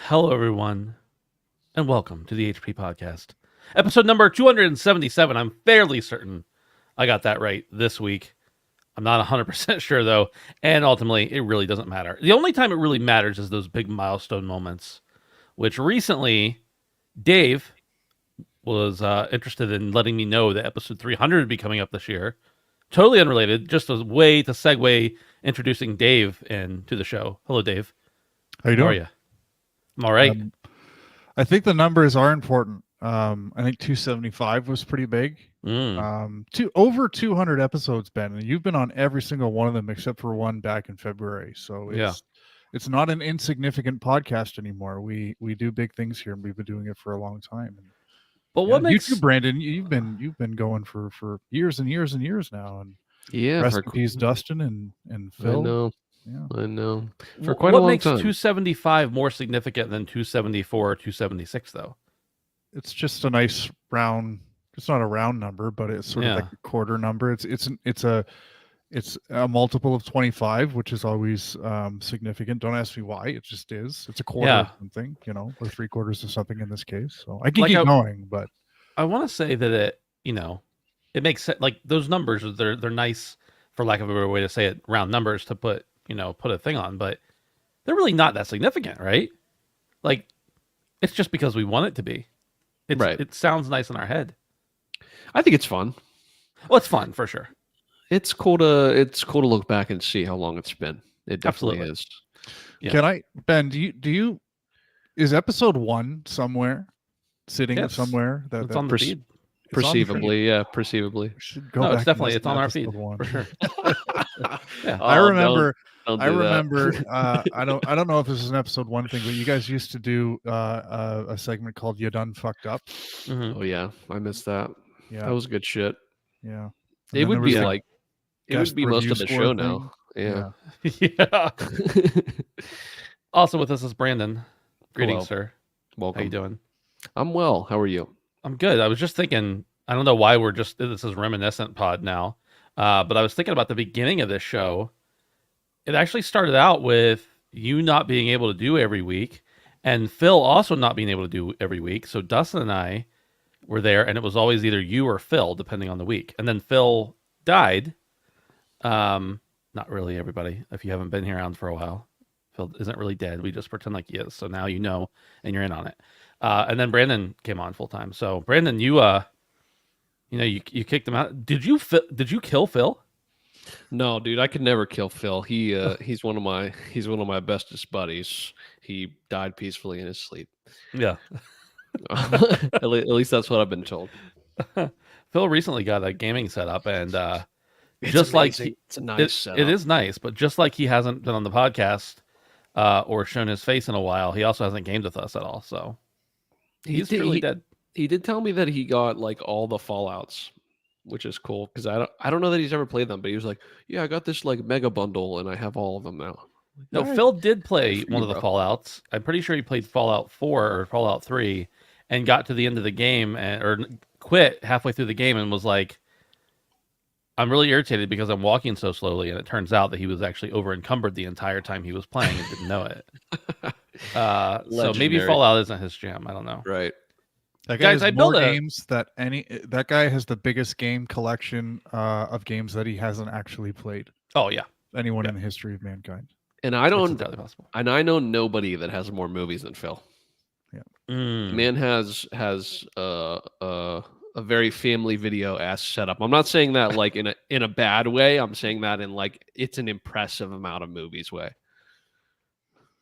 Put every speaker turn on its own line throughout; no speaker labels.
Hello, everyone, and welcome to the HP Podcast. Episode number 277. I'm fairly certain I got that right this week. I'm not 100% sure, though, and ultimately, it really doesn't matter. The only time it really matters is those big milestone moments, which recently, Dave was interested in letting me know that episode 300 would be coming up this year. Totally unrelated, just a way to segue introducing Dave into the show. Hello, Dave.
How you
How
doing?
are you? I'm all right.
I think the numbers are important. I think 275 was pretty big. Over 200 episodes, Ben, and you've been on every single one of them except for one back in February. So it's not an insignificant podcast anymore. We do big things here, and we've been doing it for a long time. And
But what makes
you too, Brandon? You've been going for years and years and years now. And recipes, Dustin and Phil.
I know. For quite a long time. What
makes 275 more significant than 274 or 276, though?
It's just a nice round. It's not a round number, but it's sort of like a quarter number. It's a multiple of 25, which is always significant. Don't ask me why. It just is. It's a quarter of something, or 3/4 of something in this case. So I can keep going, but
I want to say that it makes sense. Like those numbers, they're nice, for lack of a better way to say it, round numbers to put a thing on, but they're really not that significant, right? Like, it's just because we want it to be. It sounds nice in our head.
I think it's fun.
Well, it's fun for sure.
It's cool to look back and see how long it's been. It definitely is.
Yeah. Can I, Ben? Do you is episode 1 somewhere sitting somewhere
that's on the feed?
Perceivably, perceivably.
It's definitely it's on our feed for sure.
I remember. I don't know if this is an episode 1 thing, but you guys used to do a segment called "You Done Fucked Up."
Mm-hmm. Oh yeah, I missed that. Yeah, that was good shit.
Yeah,
it would be like it would be most of the show now. Yeah.
Also with us is Brandon. Greetings, sir.
Welcome.
How you doing?
I'm well. How are you?
I'm good. I was just thinking, I don't know why this is reminiscent pod now, but I was thinking about the beginning of this show. It actually started out with you not being able to do every week, and Phil also not being able to do every week. So Dustin and I were there, and it was always either you or Phil, depending on the week. And then Phil died. Not really, everybody. If you haven't been here around for a while, Phil isn't really dead. We just pretend like he is. So now you know, and you're in on it. And then Brandon came on full time. So Brandon, you kicked him out. Did you kill Phil?
No, dude, I could never kill Phil. He's one of my bestest buddies. He died peacefully in his sleep.
Yeah.
At least that's what I've been told.
Phil recently got a gaming setup, and
it's
just
amazing.
like
it's a nice setup.
It is nice, but just like he hasn't been on the podcast or shown his face in a while, he also hasn't gamed with us at all. So he's really dead.
He did tell me that he got like all the Fallouts, which is cool because I don't know that he's ever played them, but he was like, "Yeah, I got this like mega bundle and I have all of them now."
No, Phil did play one of the Fallouts. I'm pretty sure he played Fallout 4 or Fallout 3 and got to the end of the game or quit halfway through the game and was like, "I'm really irritated because I'm walking so slowly." And it turns out that he was actually over encumbered the entire time he was playing and didn't know it. So maybe Fallout isn't his jam. I don't know.
Right.
That guy has more games that guy has the biggest game collection of games that he hasn't actually played.
Oh yeah.
Anyone in the history of mankind.
And I I know nobody that has more movies than Phil.
Yeah.
Man has a very family video ass setup. I'm not saying that like in a bad way. I'm saying that in like it's an impressive amount of movies way.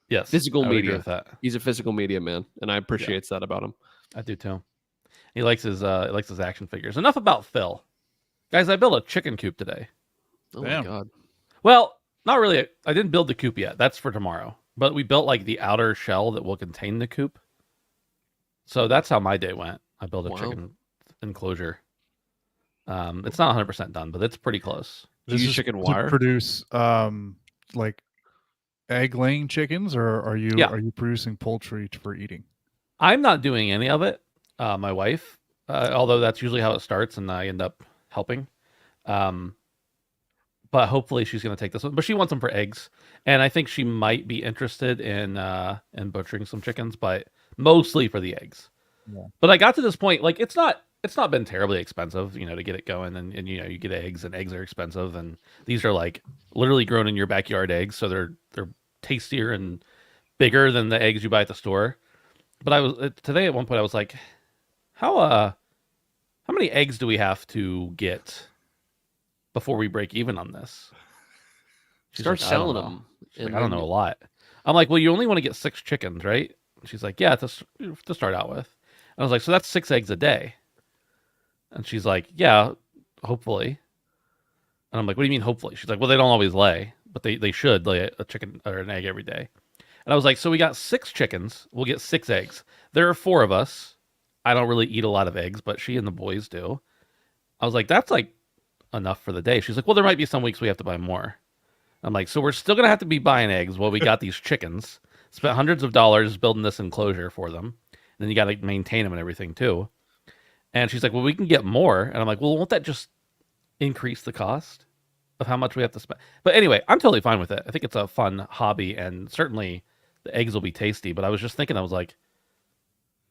Yes.
Physical media.
With that.
He's a physical media man, and I appreciate that about him.
I do too. He likes his action figures. Enough about Phil. Guys, I built a chicken coop today.
Oh my god.
Well, not really. I didn't build the coop yet. That's for tomorrow. But we built like the outer shell that will contain the coop. So that's how my day went. I built a chicken enclosure. It's not 100% done, but it's pretty close.
Do you use chicken wire
to produce like egg laying chickens, or are you producing poultry for eating?
I'm not doing any of it. My wife, although that's usually how it starts, and I end up helping. But but hopefully she's going to take this one. But she wants them for eggs, and I think she might be interested in butchering some chickens, but mostly for the eggs.
Yeah.
But I got to this point, like it's not been terribly expensive, to get it going, and you get eggs, and eggs are expensive, and these are like literally grown in your backyard eggs, so they're tastier and bigger than the eggs you buy at the store. But I was today at one point I was like, how many eggs do we have to get before we break even on this?
Start
like, I don't
selling
know.
them.
She's like, I don't know a lot. I'm like, well, you only want to get 6 chickens, right? She's like, yeah, to start out with. And I was like, so that's 6 eggs a day. And she's like, yeah, hopefully. And I'm like, what do you mean hopefully? She's like, well, they don't always lay, but they should lay a chicken or an egg every day. And I was like, so we got 6 chickens. We'll get 6 eggs. There are 4 of us. I don't really eat a lot of eggs, but she and the boys do. I was like, that's like enough for the day. She's like, well, there might be some weeks we have to buy more. I'm like, so we're still going to have to be buying eggs while we got these chickens. Spent hundreds of dollars building this enclosure for them. And then you got to maintain them and everything too. And she's like, well, we can get more. And I'm like, well, won't that just increase the cost of how much we have to spend? But anyway, I'm totally fine with it. I think it's a fun hobby, and certainly the eggs will be tasty. But I was just thinking, I was like,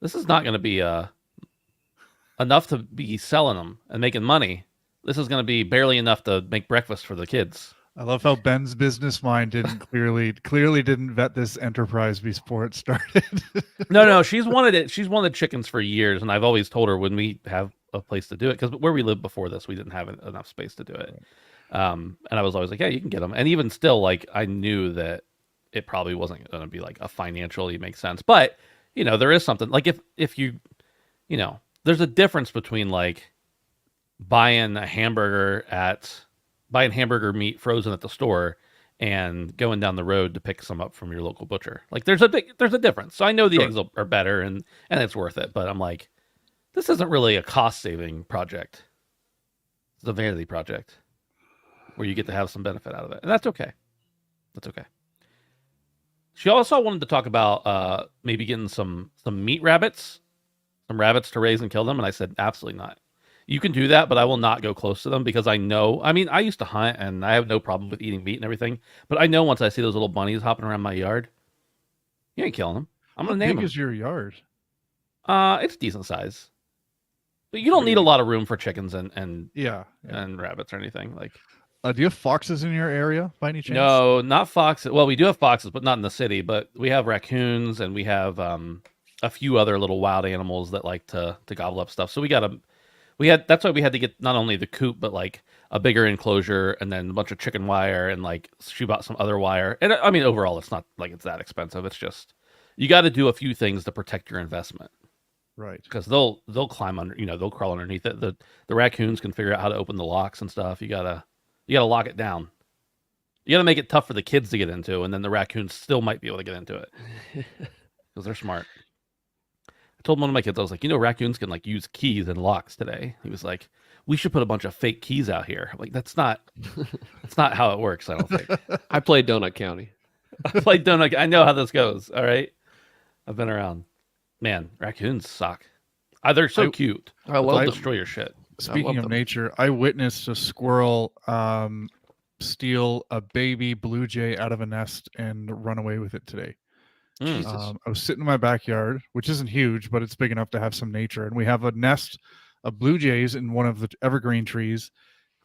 this is not going to be enough to be selling them and making money. This is going to be barely enough to make breakfast for the kids.
I love how Ben's business mind didn't clearly didn't vet this enterprise before it started.
No, she's wanted it. She's wanted chickens for years, and I've always told her when we have a place to do it, because where we lived before this, we didn't have enough space to do it. And I was always like, yeah, you can get them. And even still, like, I knew that it probably wasn't going to be like a financially make sense, but there is something like if you, there's a difference between like buying hamburger meat frozen at the store and going down the road to pick some up from your local butcher. Like there's a difference. So I know the eggs are better and it's worth it, but I'm like, this isn't really a cost saving project. It's a vanity project where you get to have some benefit out of it. And that's okay. That's okay. She also wanted to talk about maybe getting some meat rabbits, some rabbits to raise and kill them. And I said, absolutely not. You can do that, but I will not go close to them because I know, I mean, I used to hunt and I have no problem with eating meat and everything. But I know once I see those little bunnies hopping around my yard, you ain't killing them. I'm going to name them.
How big is your yard?
It's decent size. But you don't need a lot of room for chickens and rabbits or anything. Like,
do you have foxes in your area by any chance?
No, not foxes. Well, we do have foxes, but not in the city. But we have raccoons and we have a few other little wild animals that like to gobble up stuff. So that's why we had to get not only the coop, but like a bigger enclosure and then a bunch of chicken wire, and like she bought some other wire. And I mean, overall, it's not like it's that expensive. It's just you got to do a few things to protect your investment.
Right.
Because they'll climb under, they'll crawl underneath it. The raccoons can figure out how to open the locks and stuff. You gotta lock it down. You gotta make it tough for the kids to get into, and then the raccoons still might be able to get into it because they're smart. I told one of my kids, I was like, raccoons can like use keys and locks today. He was like, we should put a bunch of fake keys out here. I'm like, that's not how it works. I don't think.
I played Donut County.
I played Donut. I know how this goes. All right, I've been around. Man, raccoons suck. They're so cute.
I love
they'll
them.
destroy your shit.
Speaking of nature, I witnessed a squirrel steal a baby blue jay out of a nest and run away with it today. I was sitting in my backyard, which isn't huge, but it's big enough to have some nature. And we have a nest of blue jays in one of the evergreen trees.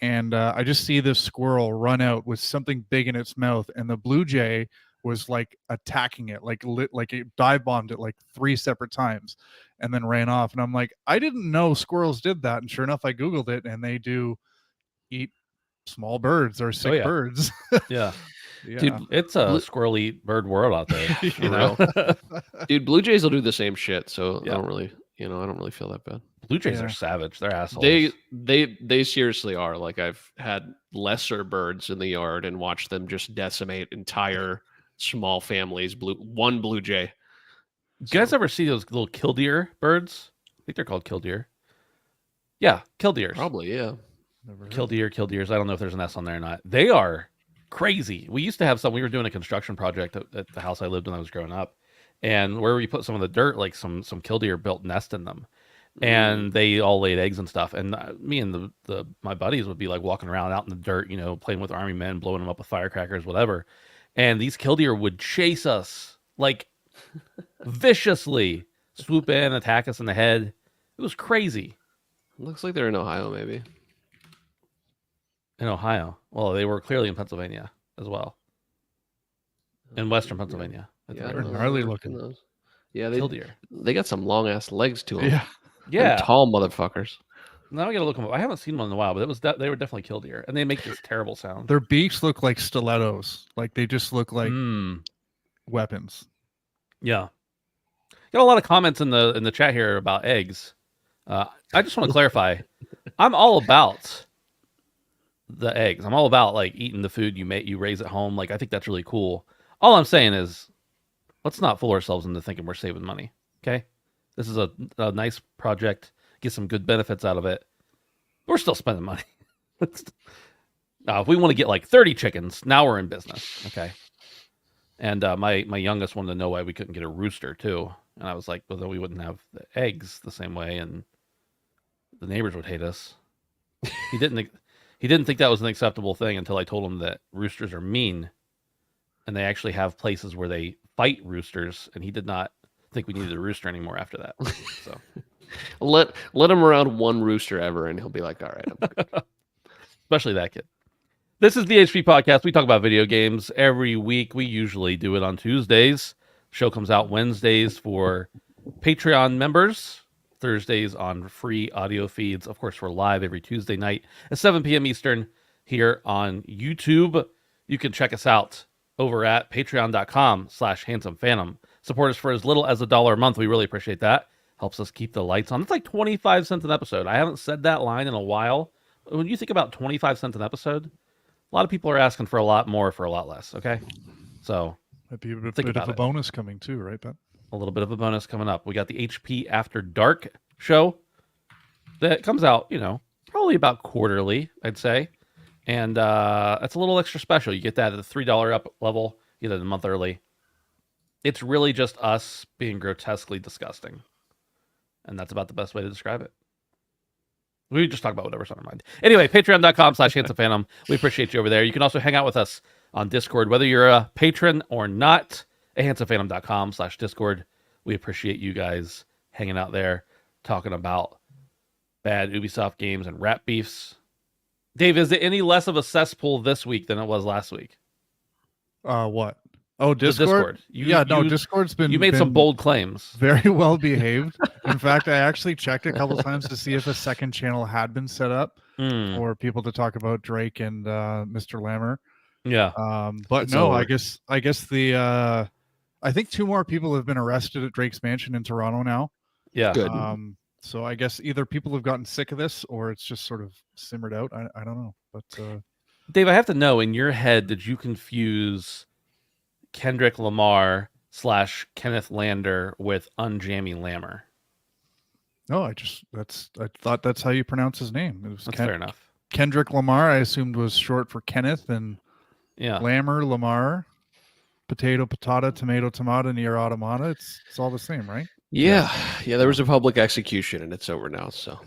And I just see this squirrel run out with something big in its mouth. And the blue jay was like attacking it, like it dive bombed it like 3 separate times and then ran off. And I'm like, I didn't know squirrels did that. And sure enough, I Googled it and they do eat small birds or sick birds.
Yeah. Dude, it's a squirrely bird world out there.
Dude, blue jays will do the same shit. So I don't really feel that bad.
Blue jays are savage. They're assholes.
They seriously are. Like I've had lesser birds in the yard and watched them just decimate entire small families. One blue jay.
You guys ever see those little killdeer birds? I think they're called killdeer. Yeah, killdeers.
Probably, yeah.
Killdeers. I don't know if there's an S on there or not. They are crazy. We used to have some. We were doing a construction project at the house I lived when I was growing up, and where we put some of the dirt, like some killdeer built nest in them. and they all laid eggs and stuff. And me and my buddies would be like walking around out in the dirt, playing with army men, blowing them up with firecrackers, whatever. And these killdeer would chase us like viciously, swoop in, attack us in the head. It was crazy.
Looks like they're in Ohio, maybe.
In Ohio. Well, they were clearly in Pennsylvania as well. In Western Pennsylvania.
Yeah,
They're gnarly looking.
Yeah,
Killdeer.
they got some long ass legs to them.
Yeah.
Yeah.
They're tall motherfuckers.
Now I gotta look them up. I haven't seen one in a while, but they were definitely killdeer, and they make this terrible sound.
Their beaks look like stilettos. Like they just look like weapons.
Yeah. Got a lot of comments in the chat here about eggs. I just want to clarify. I'm all about the eggs. I'm all about like eating the food you raise at home. Like I think that's really cool. All I'm saying is, let's not fool ourselves into thinking we're saving money. Okay, this is a nice project. Get some good benefits out of it. We're still spending money. If we want to get like 30 chickens, now we're in business. Okay. And my youngest wanted to know why we couldn't get a rooster too. And I was like, well, then we wouldn't have the eggs the same way, and the neighbors would hate us. He didn't think that was an acceptable thing until I told him that roosters are mean, and they actually have places where they fight roosters. And he did not think we needed a rooster anymore after that. So
let him around one rooster ever, and he'll be like, all right, I'm good.
Especially that kid. This is the HP Podcast. We talk about video games every week. We usually do it on Tuesdays. Show comes out Wednesdays for Patreon members. Thursdays on free audio feeds. Of course, we're live every Tuesday night at 7 p.m. Eastern here on YouTube. You can check us out over at patreon.com/handsomephantom. Support us for as little as $1 a month. We really appreciate that. Helps us keep the lights on. It's like 25 cents an episode. I haven't said that line in a while. When you think about 25 cents an episode, a lot of people are asking for a lot more for a lot less, okay? So
might be a bit of a bonus coming too, right, Ben?
A little bit of a bonus coming up. We got the HP After Dark show that comes out, probably about quarterly, I'd say. And it's a little extra special. You get that at the $3 up level. You get it a month early. It's really just us being grotesquely disgusting. And that's about the best way to describe it. We just talk about whatever's on our mind. Anyway, patreon.com/handsomephantom. We appreciate you over there. You can also hang out with us on Discord, whether you're a patron or not, at handsomephantom.com/Discord. We appreciate you guys hanging out there, talking about bad Ubisoft games and rap beefs. Dave, is it any less of a cesspool this week than it was last week?
What? Oh, Discord. Discord's been.
You made some bold claims.
Very well behaved. In fact, I actually checked a couple times to see if a second channel had been set up for people to talk about Drake and Mr. Lammer.
Yeah.
But it's no, over. I guess the I think 2 more people have been arrested at Drake's mansion in Toronto now.
Yeah.
Good.
So I guess either people have gotten sick of this or it's just sort of simmered out. I don't know. But
Dave, I have to know, in your head, did you confuse Kendrick Lamar / Kenneth Lander with Unjammy Lammer?
No, I thought that's how you pronounce his name. It was
fair enough.
Kendrick Lamar, I assumed, was short for Kenneth, and Lammer, Lamar, potato, patata, tomato, tomato, near automata. It's all the same, right?
Yeah. There was a public execution, and it's over now. So,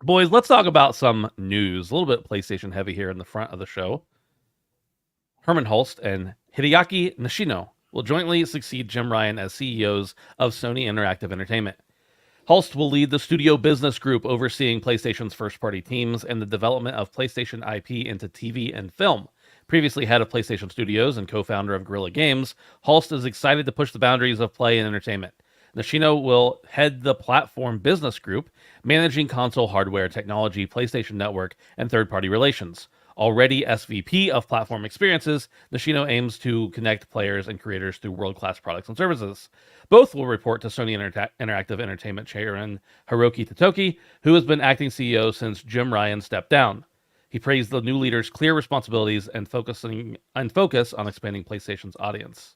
boys, let's talk about some news. A little bit PlayStation heavy here in the front of the show. Herman Hulst and Hideaki Nishino will jointly succeed Jim Ryan as CEOs of Sony Interactive Entertainment. Hulst will lead the studio business group overseeing PlayStation's first-party teams and the development of PlayStation IP into TV and film. Previously head of PlayStation Studios and co-founder of Guerrilla Games, Hulst is excited to push the boundaries of play and entertainment. Nishino will head the platform business group, managing console hardware, technology, PlayStation Network, and third-party relations. Already SVP of Platform Experiences, Nishino aims to connect players and creators through world-class products and services. Both will report to Sony Interactive Entertainment chairman Hiroki Totoki, who has been acting CEO since Jim Ryan stepped down. He praised the new leader's clear responsibilities and focus on expanding PlayStation's audience.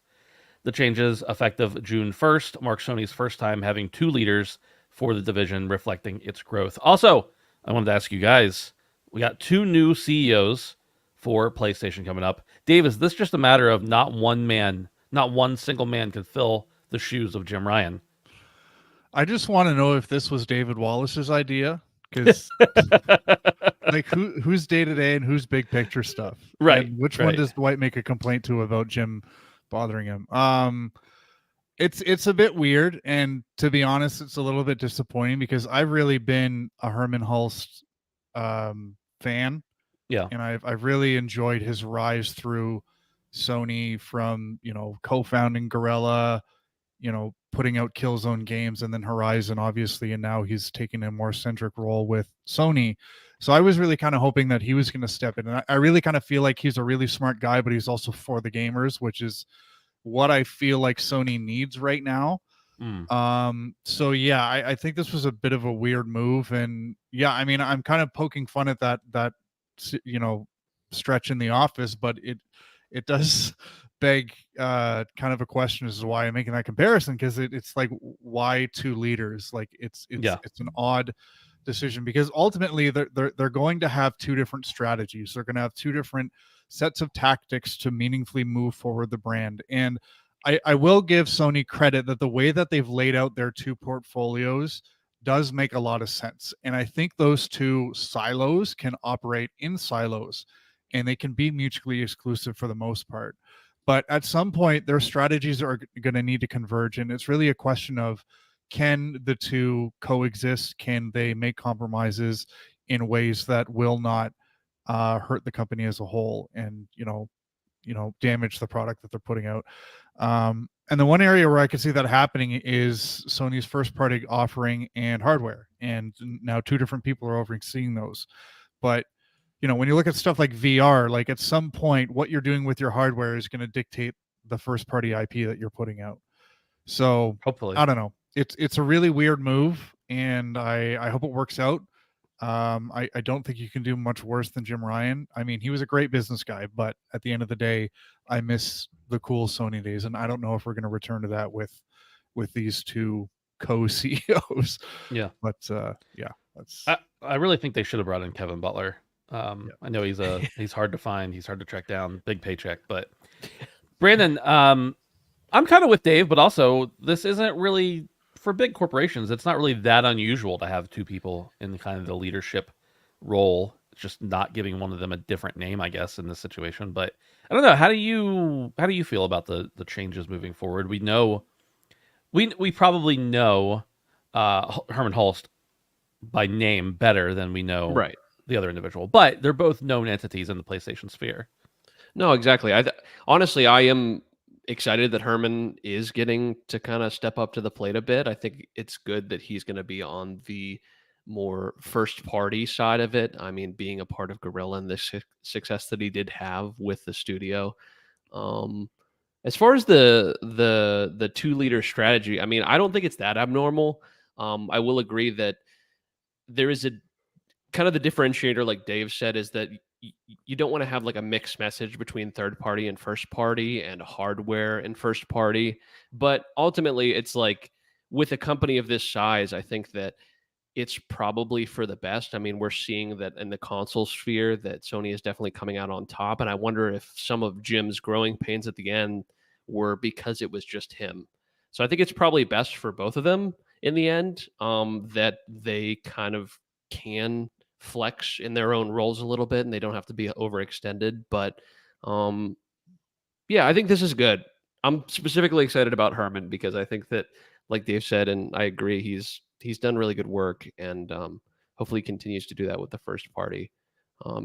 The changes, effective June 1st, mark Sony's first time having 2 leaders for the division, reflecting its growth. Also, I wanted to ask you guys, we got 2 new CEOs for PlayStation coming up. Dave, is this just a matter of not one single man can fill the shoes of Jim Ryan.
I just want to know if this was David Wallace's idea, because like who's day to day and who's big picture stuff,
Right,
and which one
right.
does Dwight make a complaint to about Jim bothering him? It's a bit weird, and to be honest, it's a little bit disappointing because I've really been a Herman Hulst fan.
Yeah.
And I've really enjoyed his rise through Sony from, co-founding Gorilla, putting out Killzone games, and then Horizon, obviously, and now he's taking a more centric role with Sony. So I was really kind of hoping that he was going to step in. And I really kind of feel like he's a really smart guy, but he's also for the gamers, which is what I feel like Sony needs right now. So yeah, I think this was a bit of a weird move, and yeah, I mean, I'm kind of poking fun at that stretch in the office, but it does beg kind of a question as to why I'm making that comparison, because it's like, why two leaders? Like it's an odd decision, because ultimately they're going to have two different strategies. They're going to have two different sets of tactics to meaningfully move forward the brand. And I will give Sony credit that the way that they've laid out their two portfolios does make a lot of sense. And I think those two silos can operate in silos, and they can be mutually exclusive for the most part. But at some point, their strategies are going to need to converge. And it's really a question of, can the two coexist? Can they make compromises in ways that will not hurt the company as a whole, and damage the product that they're putting out? And the one area where I can see that happening is Sony's first party offering and hardware. And now two different people are overseeing those. But, when you look at stuff like VR, like at some point, what you're doing with your hardware is going to dictate the first party IP that you're putting out. So
Hopefully.
I don't know. It's a really weird move, and I hope it works out. I don't think you can do much worse than Jim Ryan. I mean, he was a great business guy, but at the end of the day, I miss the cool Sony days, and I don't know if we're going to return to that with these two co-CEOs.
Yeah.
But yeah, that's.
I really think they should have brought in Kevin Butler. I know he's hard to find, he's hard to track down, big paycheck, but Brandon, I'm kind of with Dave, but also this isn't really, for big corporations, it's not really that unusual to have two people in kind of the leadership role. It's just not giving one of them a different name, I guess, in this situation. But I don't know. How do you feel about the changes moving forward? We know, we probably know Herman Hulst by name better than we know the other individual, but they're both known entities in the PlayStation sphere.
No, exactly. Honestly, I am excited that Herman is getting to kind of step up to the plate a bit. I think it's good that he's going to be on the more first party side of it. I mean, being a part of Gorilla and the success that he did have with the studio. As far as the two leader strategy, I mean, I don't think it's that abnormal. I will agree that there is a kind of the differentiator, like Dave said, is that you don't want to have like a mixed message between third party and first party and hardware and first party. But ultimately, it's like, with a company of this size, I think that it's probably for the best. I mean, we're seeing that in the console sphere that Sony is definitely coming out on top. And I wonder if some of Jim's growing pains at the end were because it was just him. So I think it's probably best for both of them in the end, that they kind of can flex in their own roles a little bit and they don't have to be overextended. But yeah, I think this is good. I'm specifically excited about Herman because I think that, like Dave said, and I agree, he's done really good work, and hopefully continues to do that with the first party.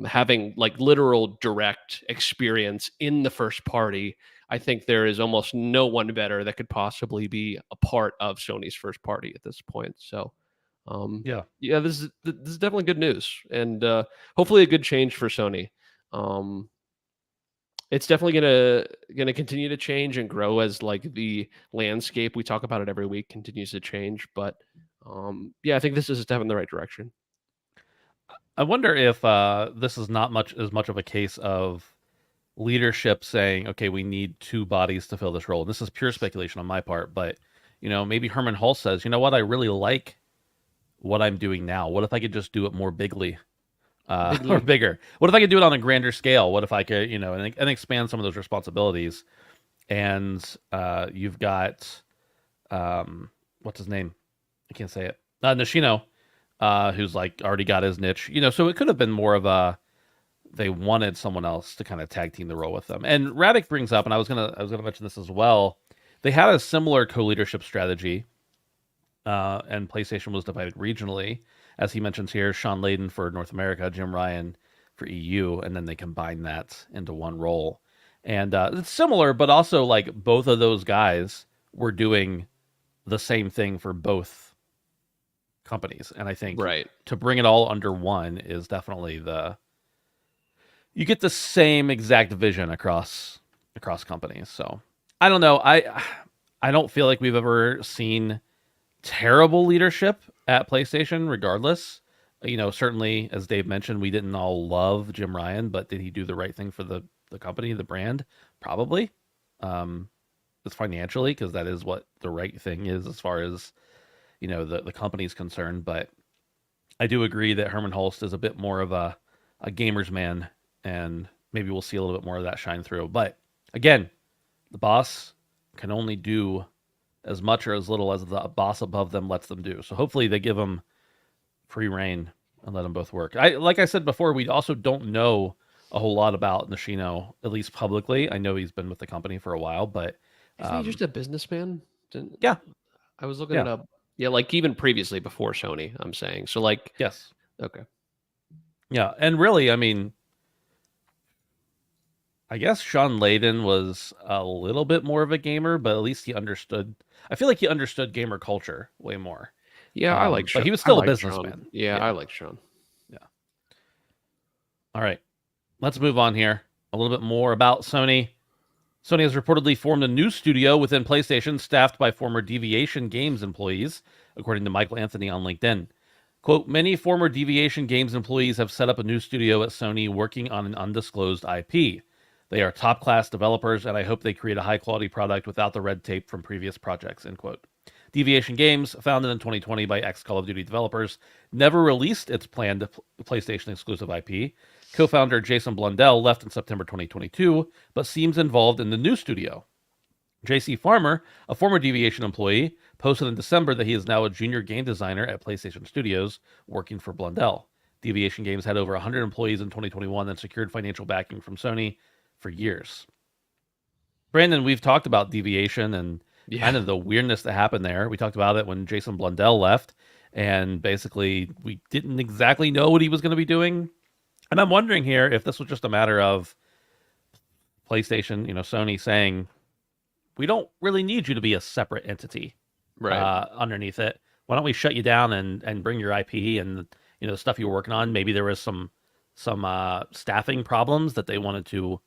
Having like literal direct experience in the first party, I think there is almost no one better that could possibly be a part of Sony's first party at this point. So yeah, this is definitely good news, and hopefully a good change for Sony. It's definitely gonna continue to change and grow as like the landscape, we talk about it every week, continues to change. But yeah, I think this is a step in the right direction.
I wonder if this is not as much of a case of leadership saying, okay, we need two bodies to fill this role. And this is pure speculation on my part, but maybe Herman Hulst says, you know what, I really like what I'm doing now. What if I could just do it more bigly? Or bigger? What if I could do it on a grander scale? What if I could, and expand some of those responsibilities? And you've got what's his name? I can't say it. Nishino, who's like already got his niche. So it could have been more of a they wanted someone else to kind of tag team the role with them. And Radic brings up, and I was gonna mention this as well. They had a similar co-leadership strategy, and PlayStation was divided regionally, as he mentions here. Sean Layden for North America, Jim Ryan for EU, and then they combined that into one role. And it's similar, but also like both of those guys were doing the same thing for both companies. And I think to bring it all under one is definitely you get the same exact vision across companies. So I don't know. I don't feel like we've ever seen terrible leadership at PlayStation, regardless. Certainly, as Dave mentioned, we didn't all love Jim Ryan, but did he do the right thing for the company, the brand? Probably. It's financially, because that is what the right thing is as far as the company's concerned. But I do agree that Herman Hulst is a bit more of a gamer's man, and maybe we'll see a little bit more of that shine through. But again, the boss can only do as much or as little as the boss above them lets them do. So hopefully they give them free reign and let them both work. Like I said before, we also don't know a whole lot about Nishino, at least publicly. I know he's been with the company for a while, but
isn't he just a businessman?
Yeah,
I was looking it up. Yeah, like even previously before Sony, I'm saying. So like,
yes,
okay,
yeah, and really, I mean, I guess Sean Layden was a little bit more of a gamer, but at least he understood. I feel like he understood gamer culture way more.
Yeah, I like Sean.
But he was still a businessman.
Yeah, I like Sean.
Yeah. All right. Let's move on here. A little bit more about Sony. Sony has reportedly formed a new studio within PlayStation staffed by former Deviation Games employees, according to Michael Anthony on LinkedIn. Quote, many former Deviation Games employees have set up a new studio at Sony working on an undisclosed IP. They are top-class developers, and I hope they create a high-quality product without the red tape from previous projects, end quote. Deviation Games, founded in 2020 by ex-Call of Duty developers, never released its planned PlayStation-exclusive IP. Co-founder Jason Blundell left in September 2022, but seems involved in the new studio. JC Farmer, a former Deviation employee, posted in December that he is now a junior game designer at PlayStation Studios, working for Blundell. Deviation Games had over 100 employees in 2021 and secured financial backing from Sony for years. Brandon, we've talked about Deviation and kind of the weirdness that happened there. We talked about it when Jason Blundell left, and basically we didn't exactly know what he was going to be doing. And I'm wondering here if this was just a matter of PlayStation, Sony saying, we don't really need you to be a separate entity underneath it. Why don't we shut you down and bring your IP and the stuff you were working on? Maybe there was some staffing problems that they wanted to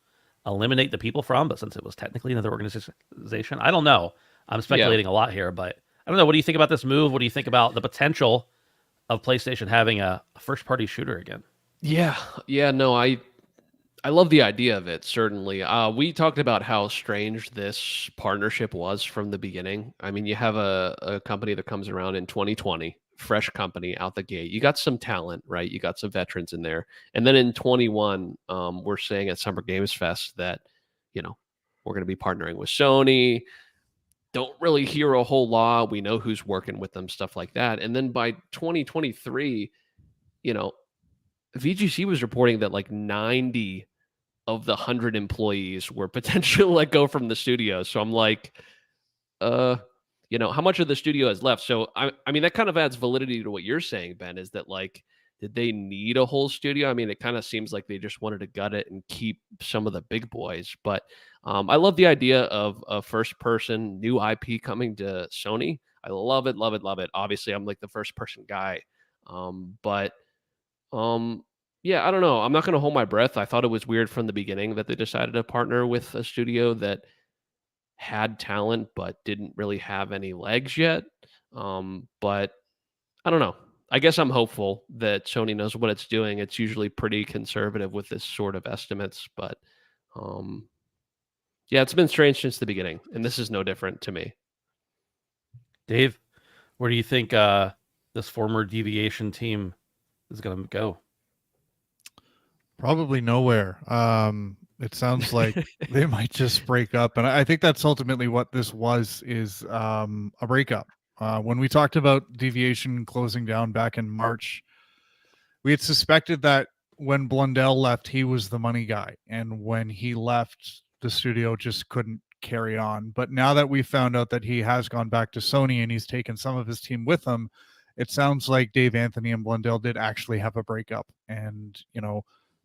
eliminate the people from, but since it was technically another organization, I don't know. I'm speculating a lot here, but I don't know. What do you think about this move? What do you think about the potential of PlayStation having a first-party shooter again?
Yeah, no, I love the idea of it, certainly. We talked about how strange this partnership was from the beginning. I mean, you have a company that comes around in 2020, fresh company out the gate. You got some talent, right? You got some veterans in there. And then in 21, we're saying at Summer Games Fest that, we're going to be partnering with Sony. Don't really hear a whole lot. We know who's working with them, stuff like that. And then by 2023, VGC was reporting that like 90 of the 100 employees were potentially let go from the studio. So I'm like, how much of the studio has left? So I mean, that kind of adds validity to what you're saying, Ben, is that like, did they need a whole studio? I mean, it kind of seems like they just wanted to gut it and keep some of the big boys. But I love the idea of a first person new IP coming to Sony. I love it, love it, love it. Obviously, I'm like the first person guy. Yeah, I don't know. I'm not going to hold my breath. I thought it was weird from the beginning that they decided to partner with a studio that had talent but didn't really have any legs yet. But I don't know. I guess I'm hopeful that Sony knows what it's doing. It's usually pretty conservative with this sort of estimates, but yeah, it's been strange since the beginning, and this is no different to me.
Dave, where do you think this former Deviation team is going to go?
Probably nowhere. It sounds like they might just break up, and I think that's ultimately what this was, is a breakup. When we talked about Deviation closing down back in March, we had suspected that when Blundell left, he was the money guy, and when he left, the studio just couldn't carry on. But now that we found out that he has gone back to Sony and he's taken some of his team with him, it sounds like Dave Anthony and Blundell did actually have a breakup, and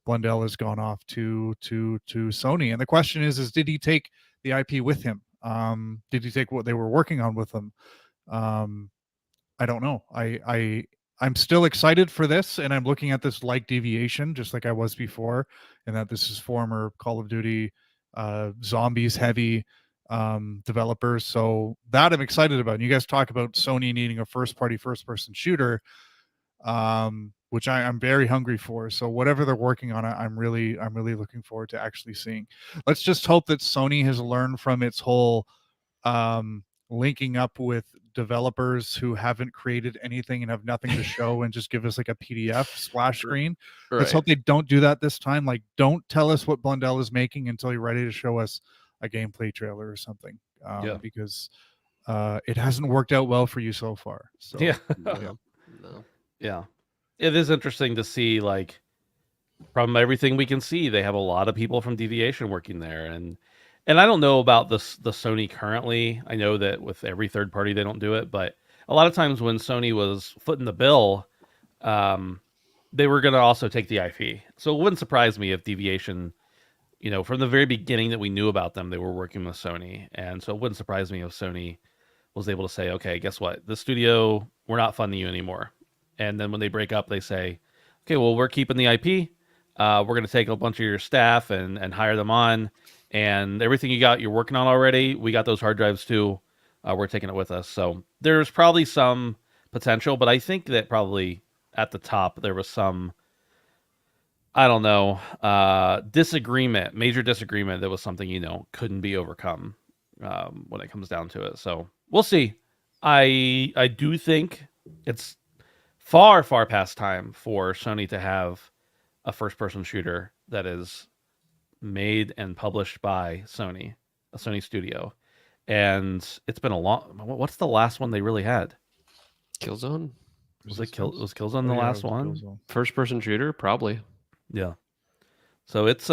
Blundell has gone off to Sony. And the question is did he take the IP with him? Did he take what they were working on with him? I don't know. I'm still excited for this, and I'm looking at this like Deviation, just like I was before, and that this is former Call of Duty zombies heavy developers. So that I'm excited about. And you guys talk about Sony needing a first person shooter, which I'm very hungry for. So whatever they're working on, I'm really looking forward to actually seeing. Let's just hope that Sony has learned from its whole linking up with developers who haven't created anything and have nothing to show and just give us like a PDF splash screen.
Right.
Let's hope they don't do that this time. Like, don't tell us what Blundell is making until you're ready to show us a gameplay trailer or something. Because it hasn't worked out well for you so far. So
Yeah.
No.
Yeah. It is interesting to see, like, from everything we can see, they have a lot of people from Deviation working there, and I don't know about the Sony currently. I know that with every third party they don't do it, but a lot of times when Sony was footing the bill, they were going to also take the IP. So it wouldn't surprise me if Deviation, from the very beginning that we knew about them, they were working with Sony, and so it wouldn't surprise me if Sony was able to say, okay, guess what? The studio, we're not funding you anymore. And then when they break up, they say, okay, well, we're keeping the IP. We're going to take a bunch of your staff and hire them on. And everything you're working on already, we got those hard drives too. We're taking it with us. So there's probably some potential, but I think that probably at the top there was some, I don't know, major disagreement that was something, couldn't be overcome when it comes down to it. So we'll see. I do think it's far, far past time for Sony to have a first-person shooter that is made and published by Sony, a Sony studio. And it's been what's the last one they really had?
Killzone?
Was Killzone the last one?
Killzone.
First-person shooter? Probably.
Yeah. So it's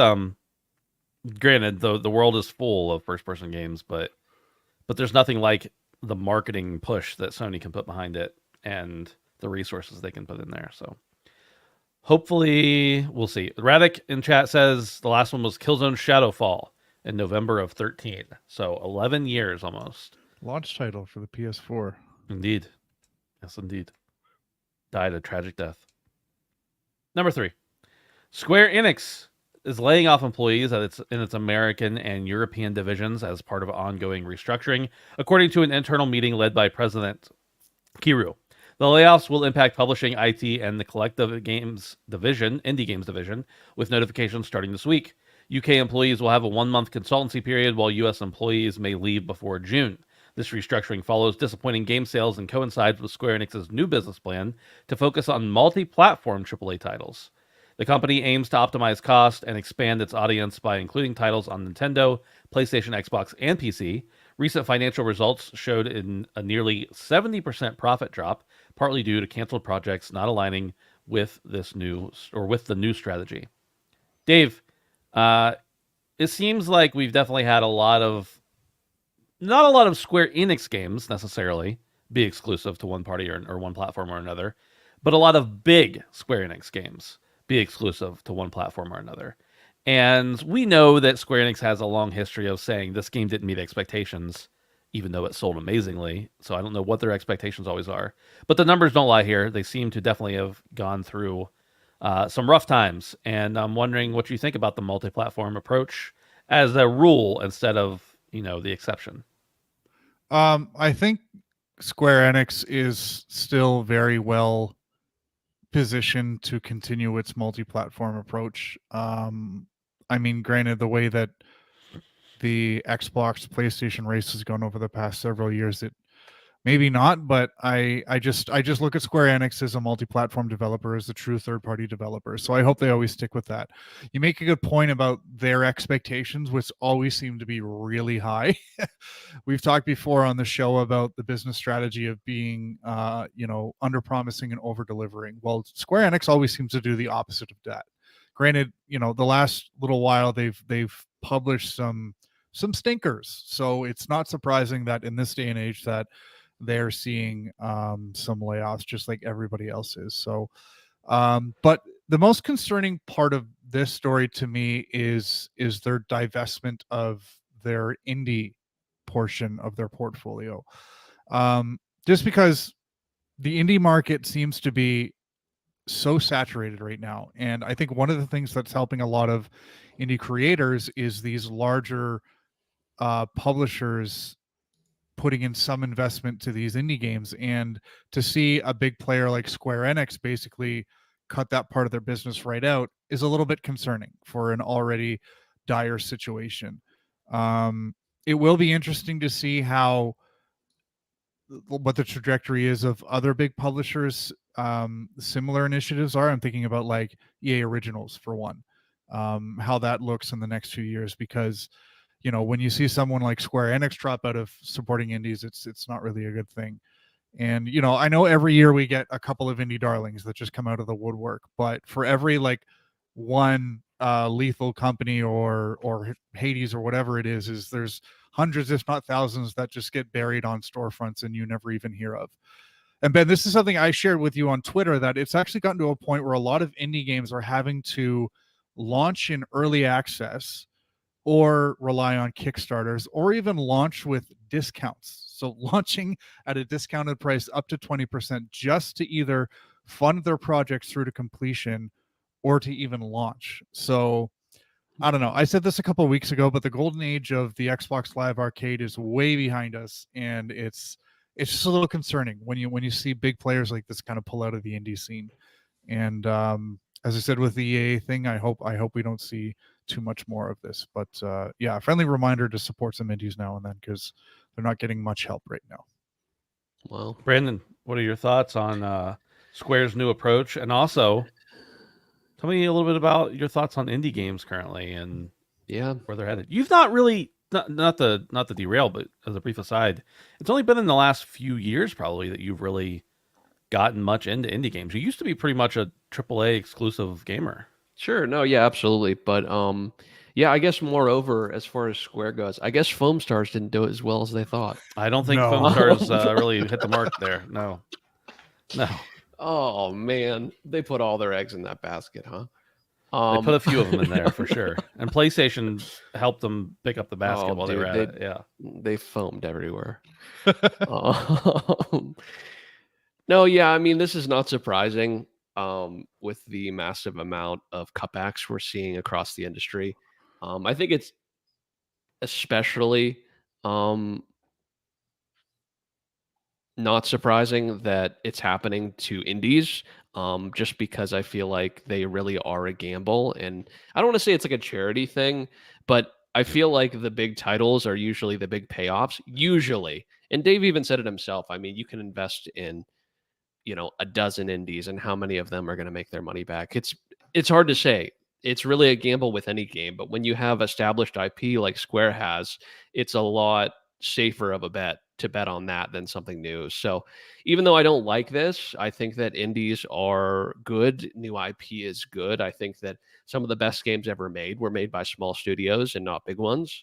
granted the world is full of first-person games, but there's nothing like the marketing push that Sony can put behind it and the resources they can put in there. So hopefully we'll see. Radic in chat says the last one was Killzone Shadowfall in November of 2013. So 11 years almost.
Launch title for the PS4.
Indeed. Yes, indeed. Died a tragic death. Number 3. Square Enix is laying off employees in its American and European divisions as part of ongoing restructuring, according to an internal meeting led by President Kiru. The layoffs will impact publishing, IT, and the collective indie games division, with notifications starting this week. UK employees will have a 1-month consultancy period, while US employees may leave before June. This restructuring follows disappointing game sales and coincides with Square Enix's new business plan to focus on multi-platform AAA titles. The company aims to optimize cost and expand its audience by including titles on Nintendo, PlayStation, Xbox, and PC. Recent financial results showed a nearly 70% profit drop, partly due to canceled projects not aligning with the new strategy. Dave, it seems like we've definitely had not a lot of Square Enix games necessarily be exclusive to one party or one platform or another, but a lot of big Square Enix games be exclusive to one platform or another. And we know that Square Enix has a long history of saying this game didn't meet expectations, even though it sold amazingly. So I don't know what their expectations always are. But the numbers don't lie here. They seem to definitely have gone through some rough times. And I'm wondering what you think about the multi-platform approach as a rule instead of, the exception.
I think Square Enix is still very well positioned to continue its multi-platform approach. I mean, granted, the way that the Xbox PlayStation race has gone over the past several years, Maybe not, but I just look at Square Enix as a multi-platform developer, as a true third-party developer. So I hope they always stick with that. You make a good point about their expectations, which always seem to be really high. We've talked before on the show about the business strategy of being, under promising and over delivering. Well, Square Enix always seems to do the opposite of that. Granted, the last little while they've published some stinkers, so it's not surprising that in this day and age that they're seeing some layoffs just like everybody else is. So, but the most concerning part of this story to me is their divestment of their indie portion of their portfolio. Just because the indie market seems to be so saturated right now. And I think one of the things that's helping a lot of indie creators is these larger publishers putting in some investment to these indie games, and to see a big player like Square Enix basically cut that part of their business right out is a little bit concerning for an already dire situation. It will be interesting to see what the trajectory is of other big publishers. Similar initiatives are. I'm thinking about like EA Originals for one. How that looks in the next few years, because when you see someone like Square Enix drop out of supporting indies, it's not really a good thing. And I know every year we get a couple of indie darlings that just come out of the woodwork, but for every like one Lethal Company or Hades or whatever it is there's hundreds, if not thousands, that just get buried on storefronts and you never even hear of. And Ben, this is something I shared with you on Twitter, that it's actually gotten to a point where a lot of indie games are having to launch in early access or rely on Kickstarters, or even launch with discounts. So launching at a discounted price up to 20% just to either fund their projects through to completion or to even launch. So I don't know. I said this a couple of weeks ago, but the golden age of the Xbox Live Arcade is way behind us, and it's just a little concerning when you see big players like this kind of pull out of the indie scene. And as I said with the EA thing, I hope we don't see too much more of this. But yeah, a friendly reminder to support some indies now and then, because they're not getting much help right now.
Well,
Brandon, what are your thoughts on Square's new approach? And also, tell me a little bit about your thoughts on indie games currently and where they're headed. You've not really, not to derail, but as a brief aside, it's only been in the last few years probably that you've really gotten much into indie games. You used to be pretty much a AAA exclusive gamer.
Sure. No, yeah, absolutely. But yeah, I guess moreover, as far as Square goes, I guess Foam Stars didn't do it as well as they thought.
I don't think Foam Stars really hit the mark there. No.
Oh man, they put all their eggs in that basket, huh?
They put a few of them in there for sure. And PlayStation helped them pick up the basket while they were at it. Yeah.
They foamed everywhere. No, yeah, I mean, this is not surprising with the massive amount of cutbacks we're seeing across the industry. I think it's especially not surprising that it's happening to indies, just because I feel like they really are a gamble. And I don't want to say it's like a charity thing, but I feel like the big titles are usually the big payoffs, usually. And Dave even said it himself. I mean, you can invest in, a dozen indies, and how many of them are going to make their money back? It's hard to say. It's really a gamble with any game, but when you have established IP like Square has, it's a lot safer of a bet to bet on that than something new. So even though I don't like this, I think that indies are good. New IP is good. I think that some of the best games ever made were made by small studios and not big ones.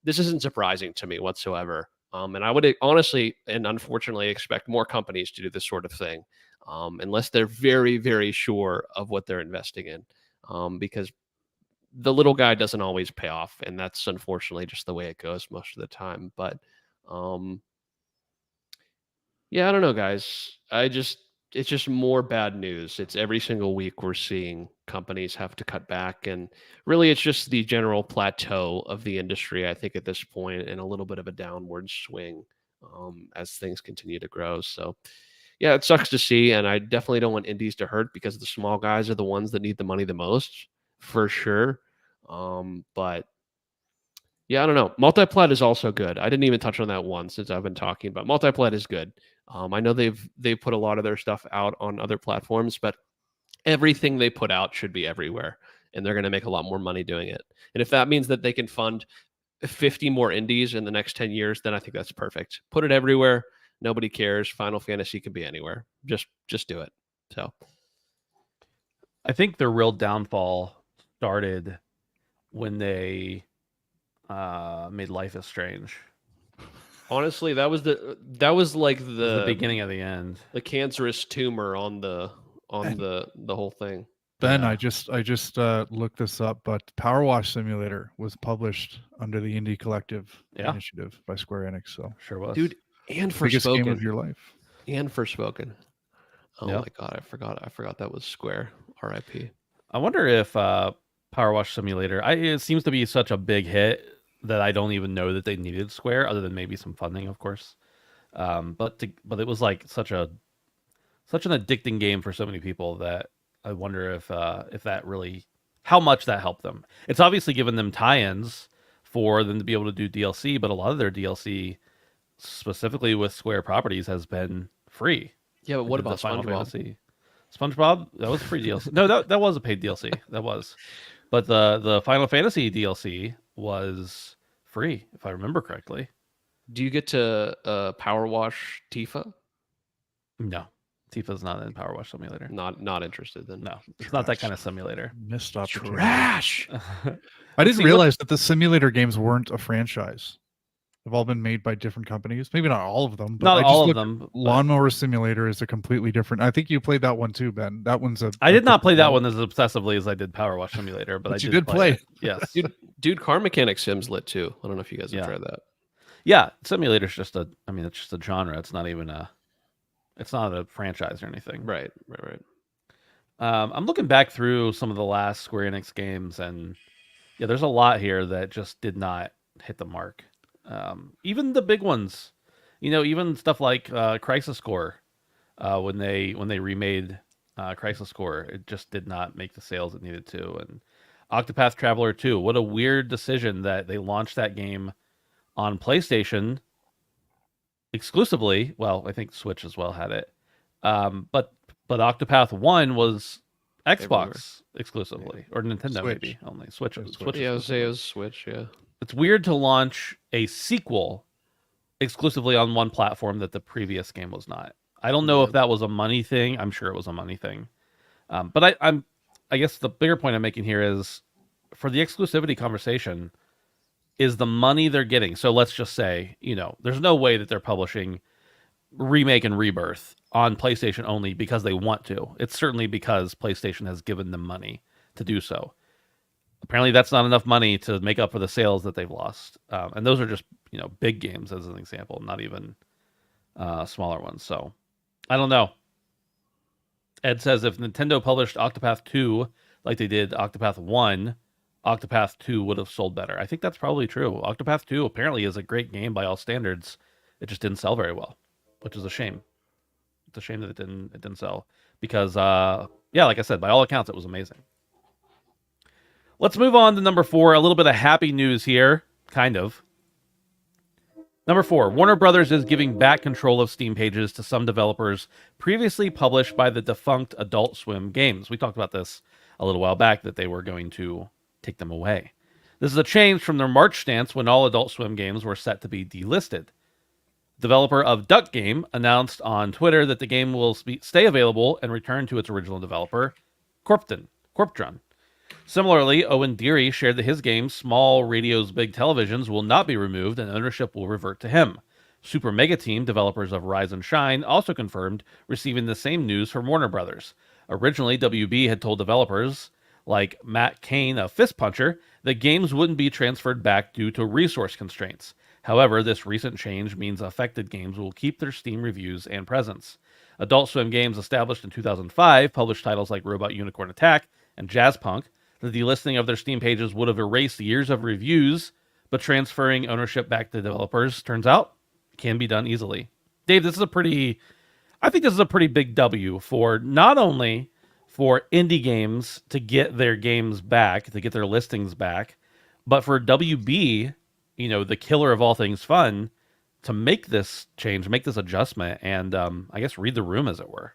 This isn't surprising to me whatsoever. And I would honestly and unfortunately expect more companies to do this sort of thing, unless they're very, very sure of what they're investing in, because the little guy doesn't always pay off, and that's unfortunately just the way it goes most of the time. But yeah, I don't know, guys. It's just more bad news. It's every single week we're seeing companies have to cut back, and really it's just the general plateau of the industry, I think, at this point, and a little bit of a downward swing as things continue to grow. So yeah, it sucks to see, and I definitely don't want indies to hurt, because the small guys are the ones that need the money the most, for sure. But Yeah, I don't know. Multiplat is also good. I didn't even touch on that one since I've been talking, but Multiplat is good. I know they've put a lot of their stuff out on other platforms, but everything they put out should be everywhere, and they're going to make a lot more money doing it. And if that means that they can fund 50 more indies in the next 10 years, then I think that's perfect. Put it everywhere. Nobody cares. Final Fantasy can be anywhere. Just do it. So
I think the real downfall started when they made Life is Strange.
honestly, that was like
It was the
the
beginning of the end.
the cancerous tumor on the whole thing.
Ben,
Yeah.
I just looked this up, but Power Wash Simulator was published under the Indie Collective
Yeah.
initiative by Square Enix. So,
Sure was.
Dude, and
biggest game of
Forspoken.
your life.
And Forspoken. Oh
Yep.
my god, I forgot that was Square. R.I.P.
I wonder if Power Wash Simulator, it seems to be such a big hit that I don't even know that they needed Square, other than maybe some funding, of course. But it was like such an addicting game for so many people that I wonder if that really, how much that helped them. It's obviously given them tie-ins for them to be able to do DLC, but a lot of their DLC, specifically with Square properties, has been free.
Yeah, but what
Did the
about
Final
SpongeBob?
Fantasy. SpongeBob, that was free DLC. No, that was a paid DLC. That was. But the Final Fantasy DLC was free, if I remember correctly.
Do you get to power wash Tifa?
No. Tifa's not in Power Wash Simulator.
Not interested then.
No, it's not that kind of simulator.
Missed opportunity.
Trash.
I didn't
See,
realize that the simulator games weren't a franchise. They've all been made by different companies. Maybe not all of them, but
Not
I just
all of
looked-
them. but
Lawnmower Simulator is a completely different. I think you played that one too, Ben. That one's a.
I did not play that one as obsessively as I did Power Wash Simulator, but
But
I
you
did
did play
it. Yes.
Dude, Car Mechanic Sim's lit too. I don't know if you guys have
Yeah.
tried that.
Yeah, simulator's just it's just a genre. It's not even it's not a franchise or anything.
Right.
I'm looking back through some of the last Square Enix games, and yeah, there's a lot here that just did not hit the mark. Even the big ones, even stuff like Crisis Core, when they remade Crisis Core, it just did not make the sales it needed to. And Octopath Traveler 2, what a weird decision that they launched that game on PlayStation exclusively. Well, I think Switch as well had it. But Octopath 1 was Xbox exclusively, or Nintendo
Switch.
maybe only. Switch.
Switch.
Switch
Yeah, I would say
exclusively.
it was Switch. Yeah.
It's weird to launch a sequel exclusively on one platform that the previous game was not. I don't know if that was a money thing. I'm sure it was a money thing. But I guess the bigger point I'm making here is, for the exclusivity conversation, is the money they're getting. So let's just say, there's no way that they're publishing Remake and Rebirth on PlayStation only because they want to. It's certainly because PlayStation has given them money to do so. Apparently that's not enough money to make up for the sales that they've lost. And those are just, big games as an example, not even smaller ones. So I don't know. Ed says if Nintendo published Octopath 2 like they did Octopath 1, Octopath 2 would have sold better. I think that's probably true. Octopath 2 apparently is a great game by all standards. It just didn't sell very well, which is a shame. It's a shame that it didn't sell because, like I said, by all accounts, it was amazing. Let's move on to number 4. A little bit of happy news here, kind of. Number 4, Warner Brothers is giving back control of Steam pages to some developers previously published by the defunct Adult Swim games. We talked about this a little while back, that they were going to take them away. This is a change from their March stance when all Adult Swim games were set to be delisted. Developer of Duck Game announced on Twitter that the game will stay available and return to its original developer, Corpdrun. Similarly, Owen Deary shared that his game, Small Radios Big Televisions, will not be removed and ownership will revert to him. Super Mega Team, developers of Rise and Shine, also confirmed receiving the same news from Warner Brothers. Originally, WB had told developers like Matt Kane of Fist Puncher that games wouldn't be transferred back due to resource constraints. However, this recent change means affected games will keep their Steam reviews and presence. Adult Swim Games, established in 2005, published titles like Robot Unicorn Attack and Jazzpunk. The delisting of their Steam pages would have erased years of reviews, but transferring ownership back to developers, turns out, can be done easily. Dave, I think this is a pretty big W for not only for indie games to get their games back, to get their listings back, but for WB the killer of all things fun to make this change, make this adjustment, and I guess read the room, as it were.